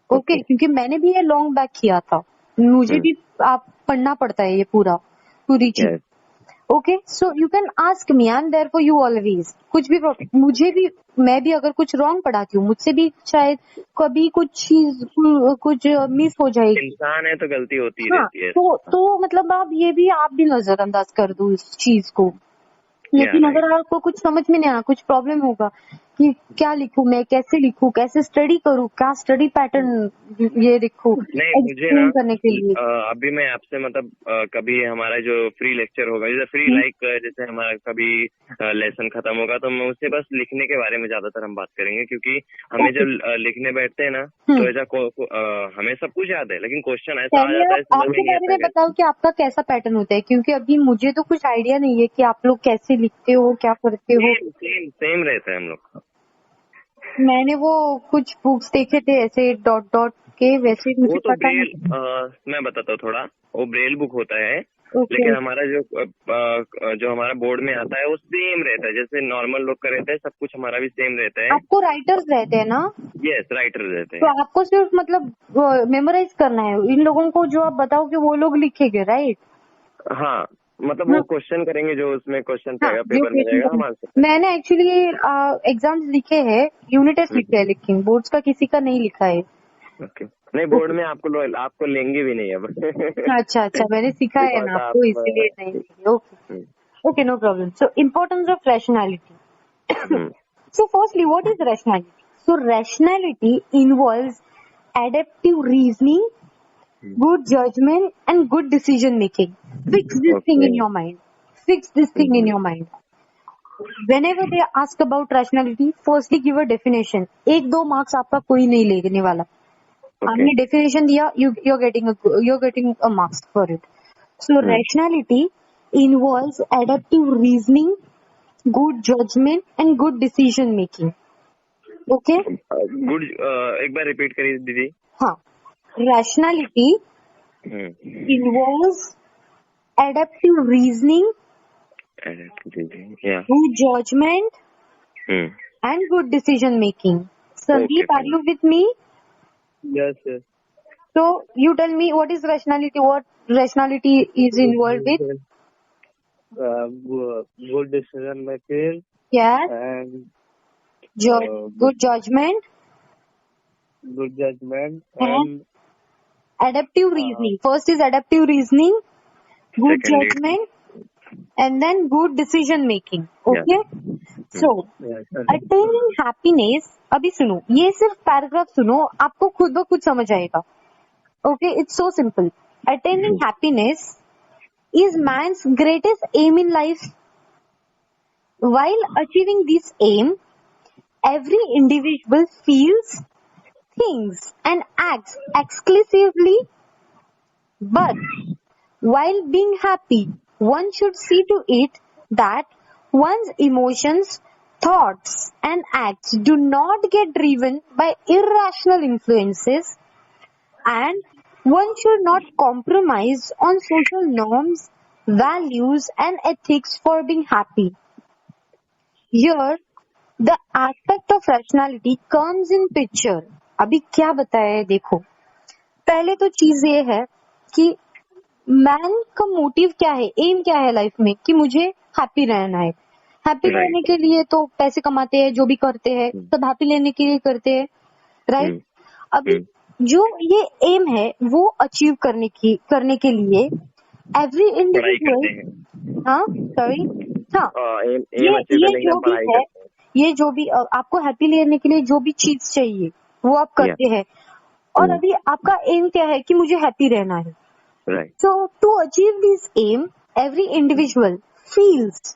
okay? क्योंकि मैंने भी ये लॉन्ग बैक किया था, मुझे भी आप पढ़ना पड़ता है ये पूरा to reach it, okay? So you can ask me, I am there for you always. कुछ भी मुझे भी, मैं भी अगर कुछ रॉन्ग पढ़ाती हूँ, मुझसे भी शायद कभी कुछ चीज कुछ मिस हो जाएगी, इंसान है तो गलती होती रहती है। तो मतलब आप भी नजरअंदाज कर दो इस चीज को। लेकिन अगर आपको कुछ समझ में नहीं आया, कुछ प्रॉब्लम होगा कि क्या लिखूं मैं, कैसे लिखूं, कैसे स्टडी करूं, क्या स्टडी पैटर्न ये लिखूं, नहीं मुझे ना करने के लिए अभी मैं आपसे मतलब कभी हमारा जो फ्री लेक्चर होगा, जैसे फ्री जैसे हमारा कभी लेसन खत्म होगा, तो मैं उससे बस लिखने के बारे में ज्यादातर हम बात करेंगे, क्योंकि हमें जब लिखने बैठते हैं ना, तो ऐसा हमें सब कुछ याद है, लेकिन क्वेश्चन ऐसा आ जाता है आपके बारे में बताओ कि आपका कैसा पैटर्न होता है, क्योंकि अभी मुझे तो कुछ आइडिया नहीं है कि आप लोग कैसे लिखते हो, क्या करते हो। सेम रहता है हम लोग। मैंने वो कुछ बुक्स देखे थे ऐसे डॉट के, वैसे मुझे पता नहीं। मैं बताता हूँ थोड़ा, वो ब्रेल बुक होता है, लेकिन हमारा जो हमारा बोर्ड में आता है वो सेम रहता है, जैसे नॉर्मल लोग का रहता है, सब कुछ हमारा भी सेम रहता है। आपको राइटर्स रहते हैं ना? यस, राइटर रहते हैं। तो आपको सिर्फ मतलब मेमोराइज करना है, इन लोगों को जो आप बताओगे वो लोग लिखेंगे, राइट? हाँ, मतलब वो क्वेश्चन करेंगे जो उसमें क्वेश्चन हाँ, आएगा जो पेपर में जाएगा हम आंसर। मैंने एक्चुअली एग्जाम्स लिखे हैं, यूनिट टेस्ट लिखे हैं, लेकिन बोर्ड्स का किसी का नहीं लिखा है। ओके, नहीं बोर्ड में आपको लेंगे भी नहीं अब। अच्छा, मैंने सीखा है बिकॉज ना आप आपको, इसीलिए नहीं लिखे। Okay, no problem. So, importance of rationality. So, firstly, what is rationality? So, rationality involves adaptive reasoning, good judgment, and good decision making. Fix this thing in your mind. Fix this thing in your mind. Whenever they ask about rationality, firstly give a definition. 1-2 marks आपका कोई नहीं लेने वाला. आपने definition दिया, you're getting a marks for it. So, rationality involves adaptive reasoning, good judgment, and good decision making. Okay? Good, एक बार रिपीट करिए दीदी। हाँ, rationality involves adaptive reasoning, good judgment, and good decision making. Sandeep, are you with me? Yes. So, you tell me what is rationality, what rationality is involved with? Good decision making. Yes. And Good judgment. Good judgment and adaptive reasoning. First is adaptive reasoning, good judgment, and then good decision making. Okay? So, attaining happiness, अभी सुनो, ये सिर्फ पैराग्राफ सुनो, आपको खुद ब खुद समझ आएगा. Okay, it's so simple. Attaining happiness is man's greatest aim in life. While achieving this aim, every individual feels, thinks, and acts exclusively. But while being happy, one should see to it that one's emotions, thoughts, and acts do not get driven by irrational influences, and one should not compromise on social norms, values, and ethics for being happy. Here, the aspect of rationality comes in picture. अभी क्या बताया है देखो. पहले तो चीज ये है कि मैन का मोटिव क्या है, एम क्या है लाइफ में, कि मुझे हैप्पी रहना है. हैप्पी रहने के लिए तो पैसे कमाते हैं, जो भी करते हैं सब हैप्पी लेने के लिए करते हैं, राइट. अभी जो ये एम है वो अचीव करने के लिए एवरी इंडिविजुअल, हाँ सॉरी, हाँ, ये जो भी है, ये जो भी आपको हैप्पी लेने के लिए जो भी चीज चाहिए वो आप करते हैं. और अभी आपका एम क्या है कि मुझे हैप्पी रहना है. So, to achieve this aim, every individual feels,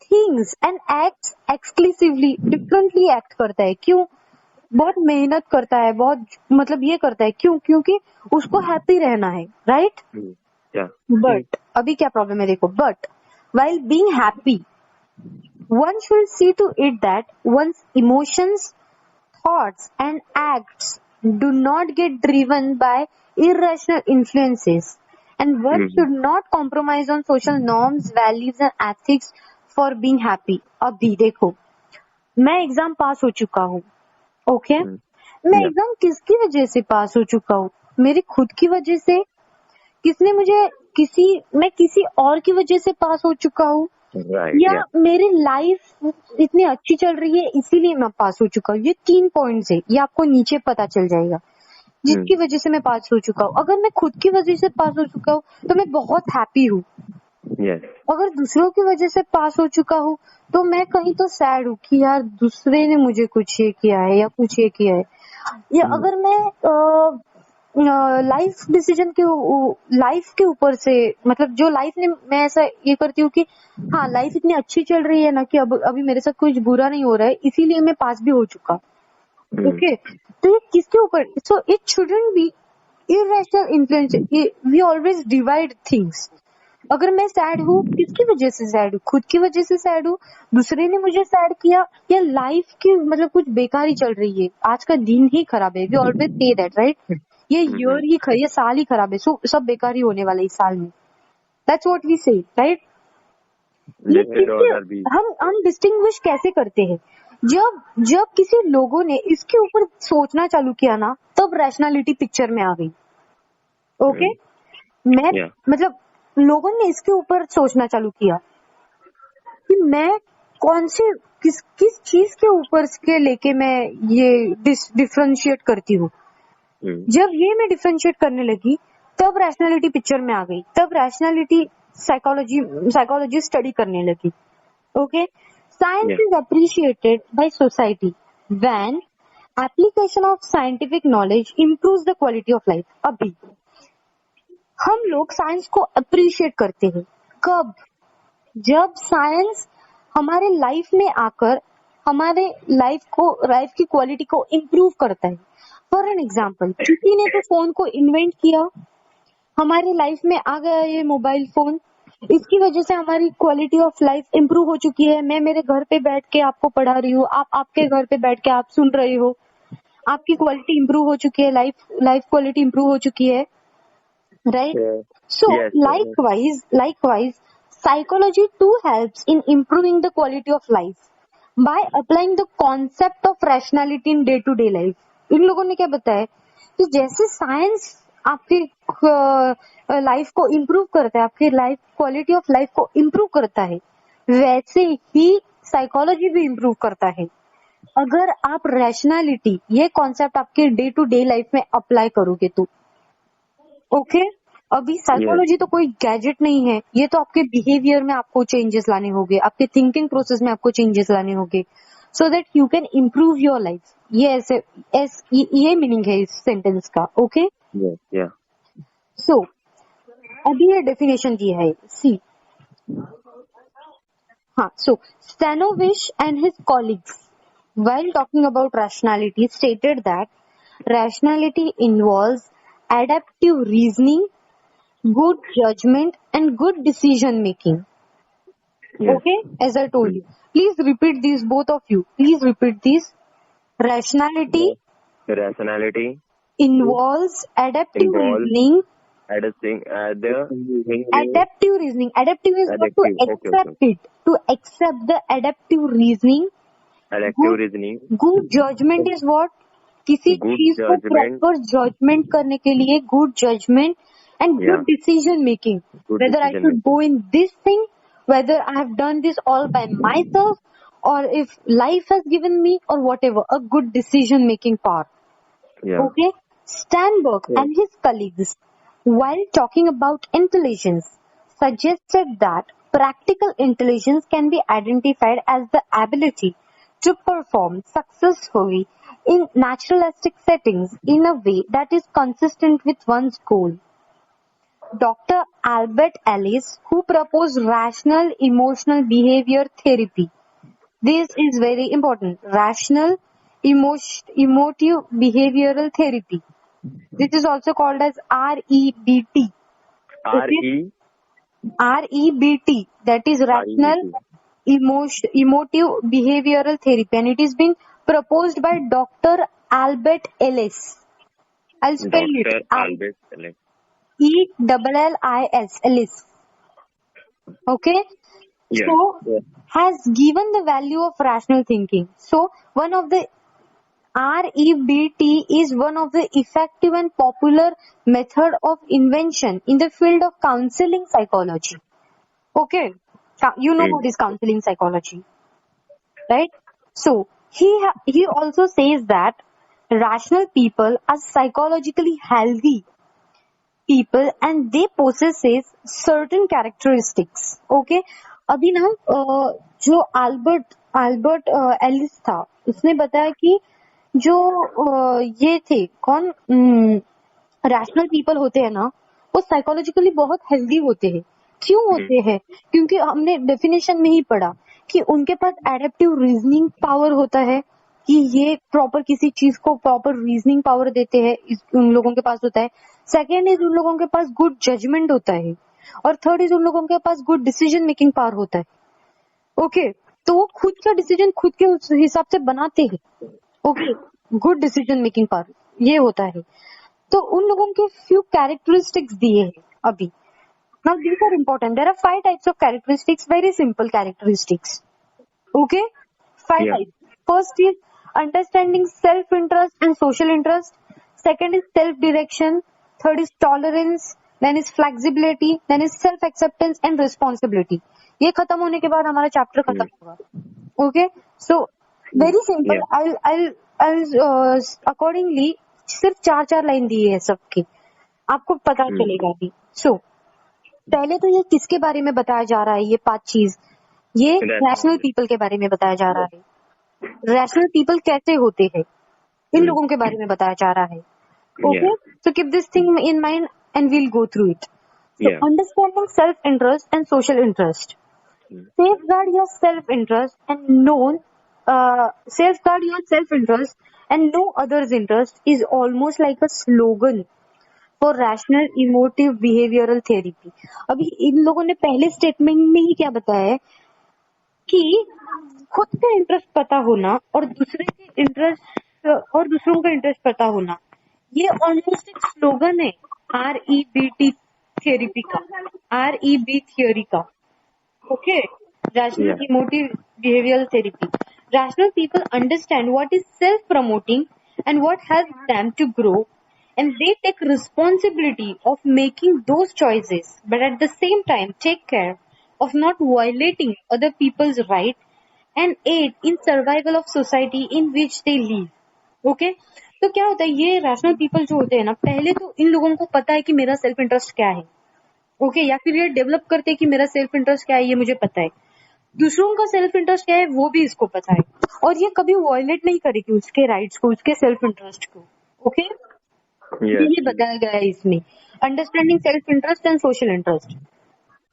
thinks and acts exclusively, differently act करता है. क्यों? बहुत मेहनत करता है, बहुत मतलब ये करता है. क्यों? क्योंकि उसको हैप्पी रहना है, राइट. बट अभी क्या प्रॉब्लम है देखो. But while being happy, one should see to it that one's emotions, thoughts and acts do not get driven by irrational influences, and one should not compromise on social norms, values and ethics for being happy. अभी देखो, मैं एग्जाम पास हो चुका हूँ. ओके, मैं एग्जाम किसकी वजह से पास हो चुका हूँ? मेरी खुद की वजह से. किसने मुझे मैं किसी और की वजह से पास हो चुका हूँ, या मेरी लाइफ इतनी अच्छी चल रही है इसीलिए मैं पास हो चुका हूँ. ये 3 पॉइंट्स है, ये आपको नीचे पता चल जाएगा जिसकी वजह से मैं पास हो चुका हूँ. अगर मैं खुद की वजह से पास हो चुका हूँ तो मैं बहुत हैप्पी हूँ. अगर दूसरों की वजह से पास हो चुका हूँ तो मैं कहीं तो सैड हूँ कि यार दूसरे ने मुझे कुछ ये किया है या कुछ ये किया है. या अगर मैं लाइफ डिसीजन के लाइफ के ऊपर से, मतलब जो लाइफ ने, मैं ऐसा ये करती हूँ कि हाँ लाइफ इतनी अच्छी चल रही है ना कि अब अभी मेरे साथ कुछ बुरा नहीं हो रहा है, इसीलिए मैं पास भी हो चुका. ओके, तो ये किसके ऊपर? So it shouldn't be irrational influence. We always divide things. अगर मैं सैड हूँ, किसकी वजह से सैड हूँ? खुद की वजह से सैड हूँ, दूसरे ने मुझे सैड किया, या लाइफ की मतलब कुछ बेकारी चल रही है, आज का दिन ही खराब है. We always say that, right. ये ईयर ही ये साल ही खराब है, सो सब बेकार ही होने वाला है इस साल में. दैट्स व्हाट वी से, राइट. हम डिस्टिंग्विश कैसे करते हैं? जब किसी लोगों ने इसके ऊपर सोचना चालू किया ना, तब रैशनैलिटी पिक्चर में आ गई. ओके, मैं मतलब लोगों ने इसके ऊपर सोचना चालू किया कि मैं कौन से किस किस चीज के ऊपर के लेके मैं ये डिफरेंशिएट करती हूँ। जब ये मैं डिफरेंशिएट करने लगी तब रैशनैलिटी पिक्चर में आ गई, तब रैशनैलिटी साइकोलॉजी स्टडी करने लगी। Okay, science is appreciated by society when application of scientific knowledge improves the quality of life. अभी हम लोग साइंस को अप्रिशिएट करते हैं कब? जब साइंस हमारे लाइफ में आकर हमारे लाइफ की क्वालिटी को इम्प्रूव करता है। फॉर एन एग्जाम्पल, किसी ने तो फोन को इन्वेंट किया, हमारे लाइफ में आ गया ये मोबाइल फोन, इसकी वजह से हमारी क्वालिटी ऑफ लाइफ इम्प्रूव हो चुकी है। मैं मेरे घर पे बैठ के आपको पढ़ा रही हूँ, आप आपके घर पे बैठ के आप सुन रहे हो, आपकी क्वालिटी इम्प्रूव हो चुकी है, लाइफ क्वालिटी इम्प्रूव हो चुकी है, right? So likewise, psychology too helps in improving the quality of life by applying the concept of rationality in day to day life. इन लोगों ने क्या बताया कि जैसे साइंस आपकी लाइफ को इम्प्रूव करता है, आपकी लाइफ क्वालिटी ऑफ लाइफ को इम्प्रूव करता है, वैसे ही साइकोलॉजी भी इम्प्रूव करता है अगर आप रैशनैलिटी ये कॉन्सेप्ट आपके डे टू डे लाइफ में अप्लाई करोगे तो। ओके, अभी साइकोलॉजी तो कोई गैजेट नहीं है, ये तो आपके बिहेवियर में आपको चेंजेस लाने होंगे, आपके थिंकिंग प्रोसेस में आपको चेंजेस लाने होंगे, सो that you can improve your life. ये मीनिंग है इस सेंटेंस का। ओके, सो अभी ये डेफिनेशन दिया है, सी। हाँ, so Stanovich and his colleagues while talking about rationality stated that rationality involves adaptive reasoning, good judgment and good decision making. Okay, as I told you, please repeat these, both of you, please repeat these. Rationality involves adaptive reasoning. Adaptive reasoning, adaptive is not to accept it, to accept the adaptive reasoning. Good judgement is what? किसी चीज को प्रॉपर जजमेंट करने के लिए good judgement and good decision making, whether I should go in this thing, whether I have done this all by my self, और if life has given me, और whatever, a good decision making power. Okay, Sternberg and his colleagues, while talking about intelligence, suggested that practical intelligence can be identified as the ability to perform successfully in naturalistic settings in a way that is consistent with one's goal. Dr. Albert Ellis, who proposed rational emotional behavior therapy. This is very important. Rational emotive behavioral therapy. This is also called as REBT. REBT, that is rational emotive behavioral therapy, and it is being proposed by Dr. Albert Ellis. I'll spell it. Albert Ellis. ELLIS. Ellis. Okay. So has given the value of rational thinking. So one of the REBT is one of the effective and popular method of invention in the field of counseling psychology. Okay. You know what is counseling psychology, right? So he also says that rational people are psychologically healthy people and they possesses certain characteristics. Okay, अभी ना जो अल्बर्ट एलिस था, उसने बताया कि जो ये थे कौन रैशनल पीपल होते हैं ना, वो साइकोलॉजिकली बहुत हेल्दी होते हैं। क्यों होते हैं? क्योंकि हमने डेफिनेशन में ही पढ़ा कि उनके पास एडेप्टिव रीजनिंग पावर होता है, कि ये प्रॉपर किसी चीज को प्रॉपर रीजनिंग पावर देते हैं, उन लोगों के पास होता है। सेकेंड इज उन लोगों के पास गुड जजमेंट होता है, और थर्ड इज उन लोगों के पास गुड डिसीजन मेकिंग पावर होता है। ओके, तो वो खुद का डिसीजन खुद के हिसाब से बनाते हैं। Okay, good decision making power ये होता है। तो उन लोगों के फ्यू कैरेक्टरिस्टिक्स दिए हैं अभी। Now these are important. There are 5 types of characteristics, very simple characteristics. Okay? 5 types. First is understanding self-interest and social interest. Second is self-direction. Third is tolerance. Then is flexibility, then is self acceptance and responsibility. ये खत्म होने के बाद हमारा चैप्टर खत्म होगा। Okay, so very simple. I accordingly सिर्फ 4 लाइन दी है सबकी, आपको पता चलेगा भी। सो पहले तो ये किसके बारे में बताया जा रहा है, ये 5 चीज, ये रैशनल पीपल के बारे में बताया जा रहा है। रैशनल पीपल कैसे होते हैं, इन लोगों के बारे में बताया जा रहा है। Okay, so keep this thing in mind and we'll go through it. So understanding self interest and social interest, safeguard your self-interest and safeguard your self-interest and no other's interest is almost like a slogan for rational emotive behavioral therapy। अभी इन लोगों ने पहले स्टेटमेंट में ही क्या बताया है कि खुद का इंटरेस्ट पता होना और दूसरे के इंटरेस्ट और दूसरों का इंटरेस्ट पता होना, ये ऑलमोस्ट एक स्लोगन है REBT थेरेपी का, REB थियोरी का। Okay, rational emotive behavioral therapy. Rational people understand what is self-promoting and what helps them to grow, and they take responsibility of making those choices, but at the same time take care of not violating other people's right and aid in survival of society in which they live. Okay, तो क्या होता है, ये rational people जो होते हैं ना, पहले तो इन लोगों को पता है कि मेरा सेल्फ इंटरेस्ट क्या है। ओके, या फिर ये डेवलप करते हैं कि मेरा सेल्फ इंटरेस्ट क्या है, ये मुझे पता है, दूसरों का सेल्फ इंटरेस्ट क्या है वो भी इसको पता है, और ये कभी वायलेट नहीं करेगी उसके राइट्स को, उसके सेल्फ इंटरेस्ट को। ओके, ये बताया गया है इसमें, understanding self interest and social interest.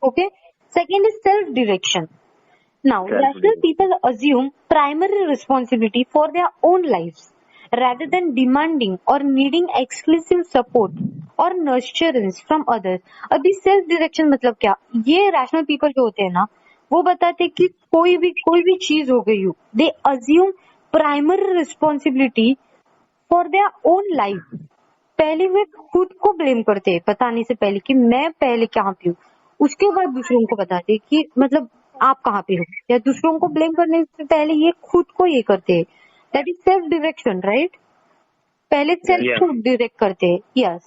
Okay, second is self direction. Now rational people assume primary responsibility for their own lives rather than demanding or needing exclusive support or nurturance from others। अभी सेल्फ डायरेक्शन मतलब क्या, ये रैशनल पीपल जो होते हैं ना, वो बताते हैं कि कोई भी चीज हो गई हो, they assume primary responsibility for their own life. पहले वे खुद को ब्लेम करते हैं बताने से पहले कि मैं पहले कहाँ पे हूँ, उसके बाद दूसरों को बताते हैं कि मतलब आप कहाँ पे हो, या दूसरों को ब्लेम करने से पहले ये खुद को ये करते हैं। That is self direction, right? पहले सेल्फ को डायरेक्ट करते हैं। Yes.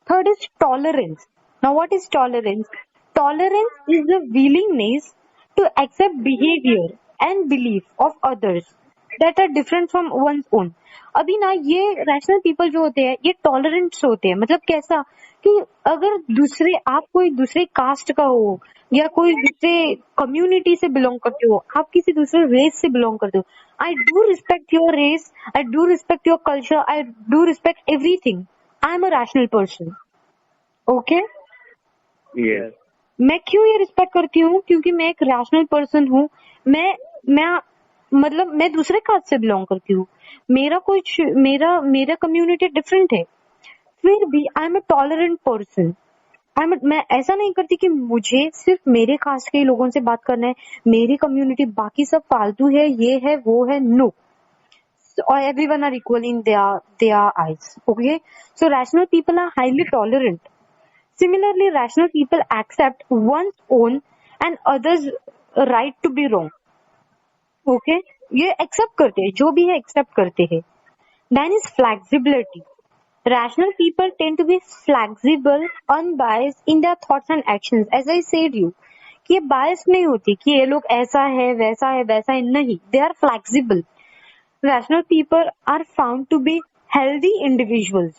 Third is tolerance. Now what is tolerance? Tolerance is the willingness to accept behaviour and belief of others that are different from one's own. अभी ना ये रैशनल पीपल जो होते हैं ये टॉलरेंट्स होते हैं। मतलब कैसा कि अगर आप कोई दूसरे कास्ट का हो या कोई दूसरे कम्युनिटी से बिलोंग करते हो, आप किसी दूसरे रेस से बिलोंग करते हो, I do respect your race, I do respect your culture, I do respect everything, I am a rational person. Okay, मैं क्यों ये रिस्पेक्ट करती हूँ? क्योंकि मैं एक रैशनल पर्सन हूँ। मैं दूसरे कास्ट से बिलोंग करती हूँ, मेरा कम्युनिटी डिफरेंट है, फिर भी आई एम अ टॉलरेंट पर्सन। मैं ऐसा नहीं करती कि मुझे सिर्फ मेरे कास्ट के लोगों से बात करना है, मेरी कम्युनिटी बाकी सब फालतू है, ये है वो है। No, everyone are equal in their eyes. Okay, so rational people are highly tolerant. Similarly, rational people accept one's own and others' right to be wrong. Okay, ये एक्सेप्ट करते हैं, जो भी है एक्सेप्ट करते हैं। Then is flexibility. Rational people tend to be flexible, unbiased in their thoughts and actions. As I said you, कि ये biased नहीं होती कि ये लोग ऐसा है वैसा है, नहीं, they are flexible. Rational people are found to be healthy individuals.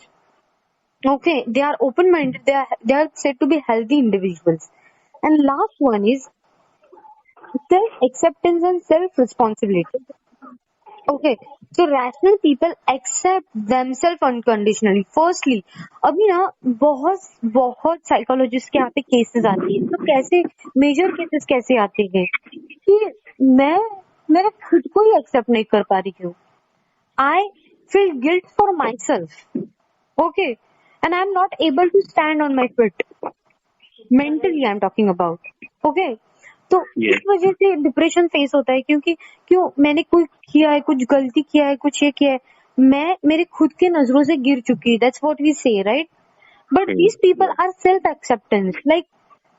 Okay, they are open-minded. They are said to be healthy individuals. And last one is self-acceptance and self-responsibility. Okay, so rational people accept themselves unconditionally. Firstly, अभी ना बहुत साइकोलॉजिस्ट के यहाँ पे केसेस आती है, तो कैसे मेजर केसेस कैसे आते हैं कि मैं खुद को ही एक्सेप्ट नहीं कर पा रही हूँ। I feel guilt for myself. Okay, and I'm not able to stand on my feet. Mentally I'm talking about. Okay, तो इस वजह से डिप्रेशन फेस होता है, क्यों मैंने कुछ गलती किया है, कुछ ये किया है, मैं मेरे खुद के नजरों से गिर चुकी। That's what we say, right? But these people are self acceptance. Like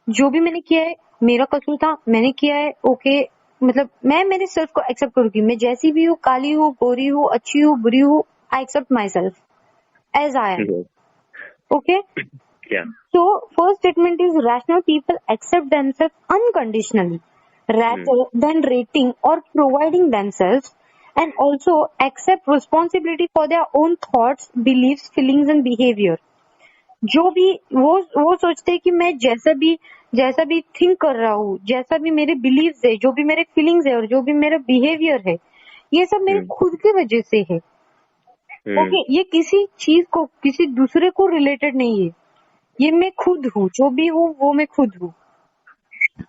जो भी मैंने किया है मेरा कसूर था, मैंने किया है, ओके, मतलब मैं मेरे सेल्फ को एक्सेप्ट करूंगी, मैं जैसी भी हूँ, काली हूँ, गोरी हूँ, अच्छी हूँ, बुरी हूँ, I accept my self as I am. Okay, क्या? So first statement is rational people accept themselves unconditionally rather than rating or providing themselves, and also accept responsibility for their own thoughts, beliefs, feelings and behavior. जो भी वो सोचते हैं कि मैं जैसा भी थिंक कर रहा हूँ, जैसा भी मेरे बिलीव्स है, जो भी मेरे फीलिंग्स है और जो भी मेरा बिहेवियर है, ये सब मेरे खुद की वजह से है। ओके, ये किसी चीज को, किसी दूसरे को रिलेटेड नहीं है, ये मैं खुद हूँ, जो भी हूँ वो मैं खुद हूँ।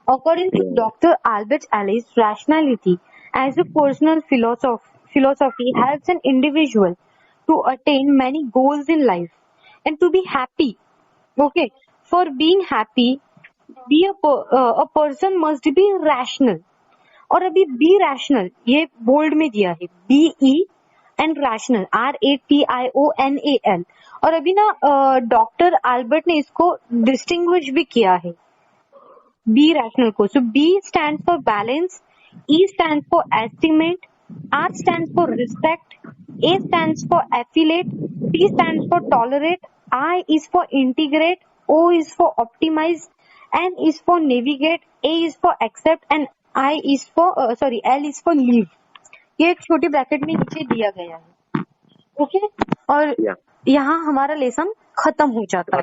According to Dr. Albert Ellis, rationality as a personal philosophy helps an individual to attain many goals in life and to be happy. Okay, for being happy, a person must be rational. और अभी बी रैशनल ये बोल्ड में दिया है, BE एंड रैशनल RATIONAL, और अभी ना डॉक्टर एल्बर्ट ने इसको डिस्टिंग्विश भी किया है बी रैशनल को। So B stand for balance, E stand for estimate, R stand for respect, A stand for affiliate, T stand for tolerate, I is for integrate, O is for optimise, N is for navigate, A is for accept and I is for L is for leave. ये एक छोटी ब्रैकेट में नीचे दिया गया है। ओके, और यहाँ हमारा लेसन खत्म हो जाता है।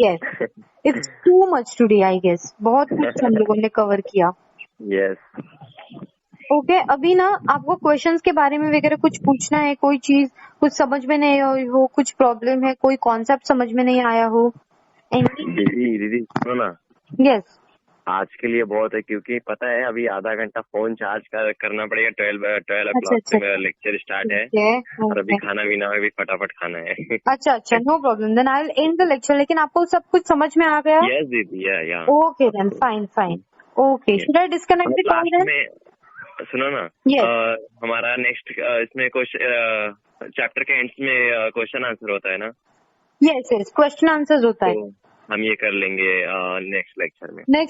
Yes, it's too much today I guess, बहुत कुछ हम लोगों ने कवर किया। यस। ओके, अभी ना आपको क्वेश्चंस के बारे में वगैरह कुछ पूछना है, कोई चीज कुछ समझ में नहीं आई हो, कुछ प्रॉब्लम है, कोई कॉन्सेप्ट समझ में नहीं आया हो? दीदी सुनो ना। यस, आज के लिए बहुत है, क्योंकि पता है अभी आधा घंटा फोन चार्ज करना पड़ेगा। 12 o'clock से मेरा लेक्चर स्टार्ट है और अभी खाना पीना भी फटाफट खाना है। अच्छा, no problem, then I will end the lecture. लेकिन आपको सब कुछ समझ में आ गया? यस दीदी, या okay then, fine. Okay, should I disconnect the call then? सुनो ना, हमारा नेक्स्ट इसमें चैप्टर के एंड में क्वेश्चन आंसर होता है ना? यस, क्वेश्चन आंसर होता है। हम ये कर लेंगे नेक्स्ट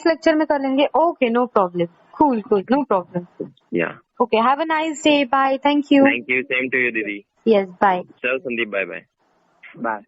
लेक्चर में कर लेंगे। Okay, no problem, cool, no problem. Yeah okay, have a nice day, bye, thank you. Same to you दीदी। Yes, bye. चलो संदीप, बाय।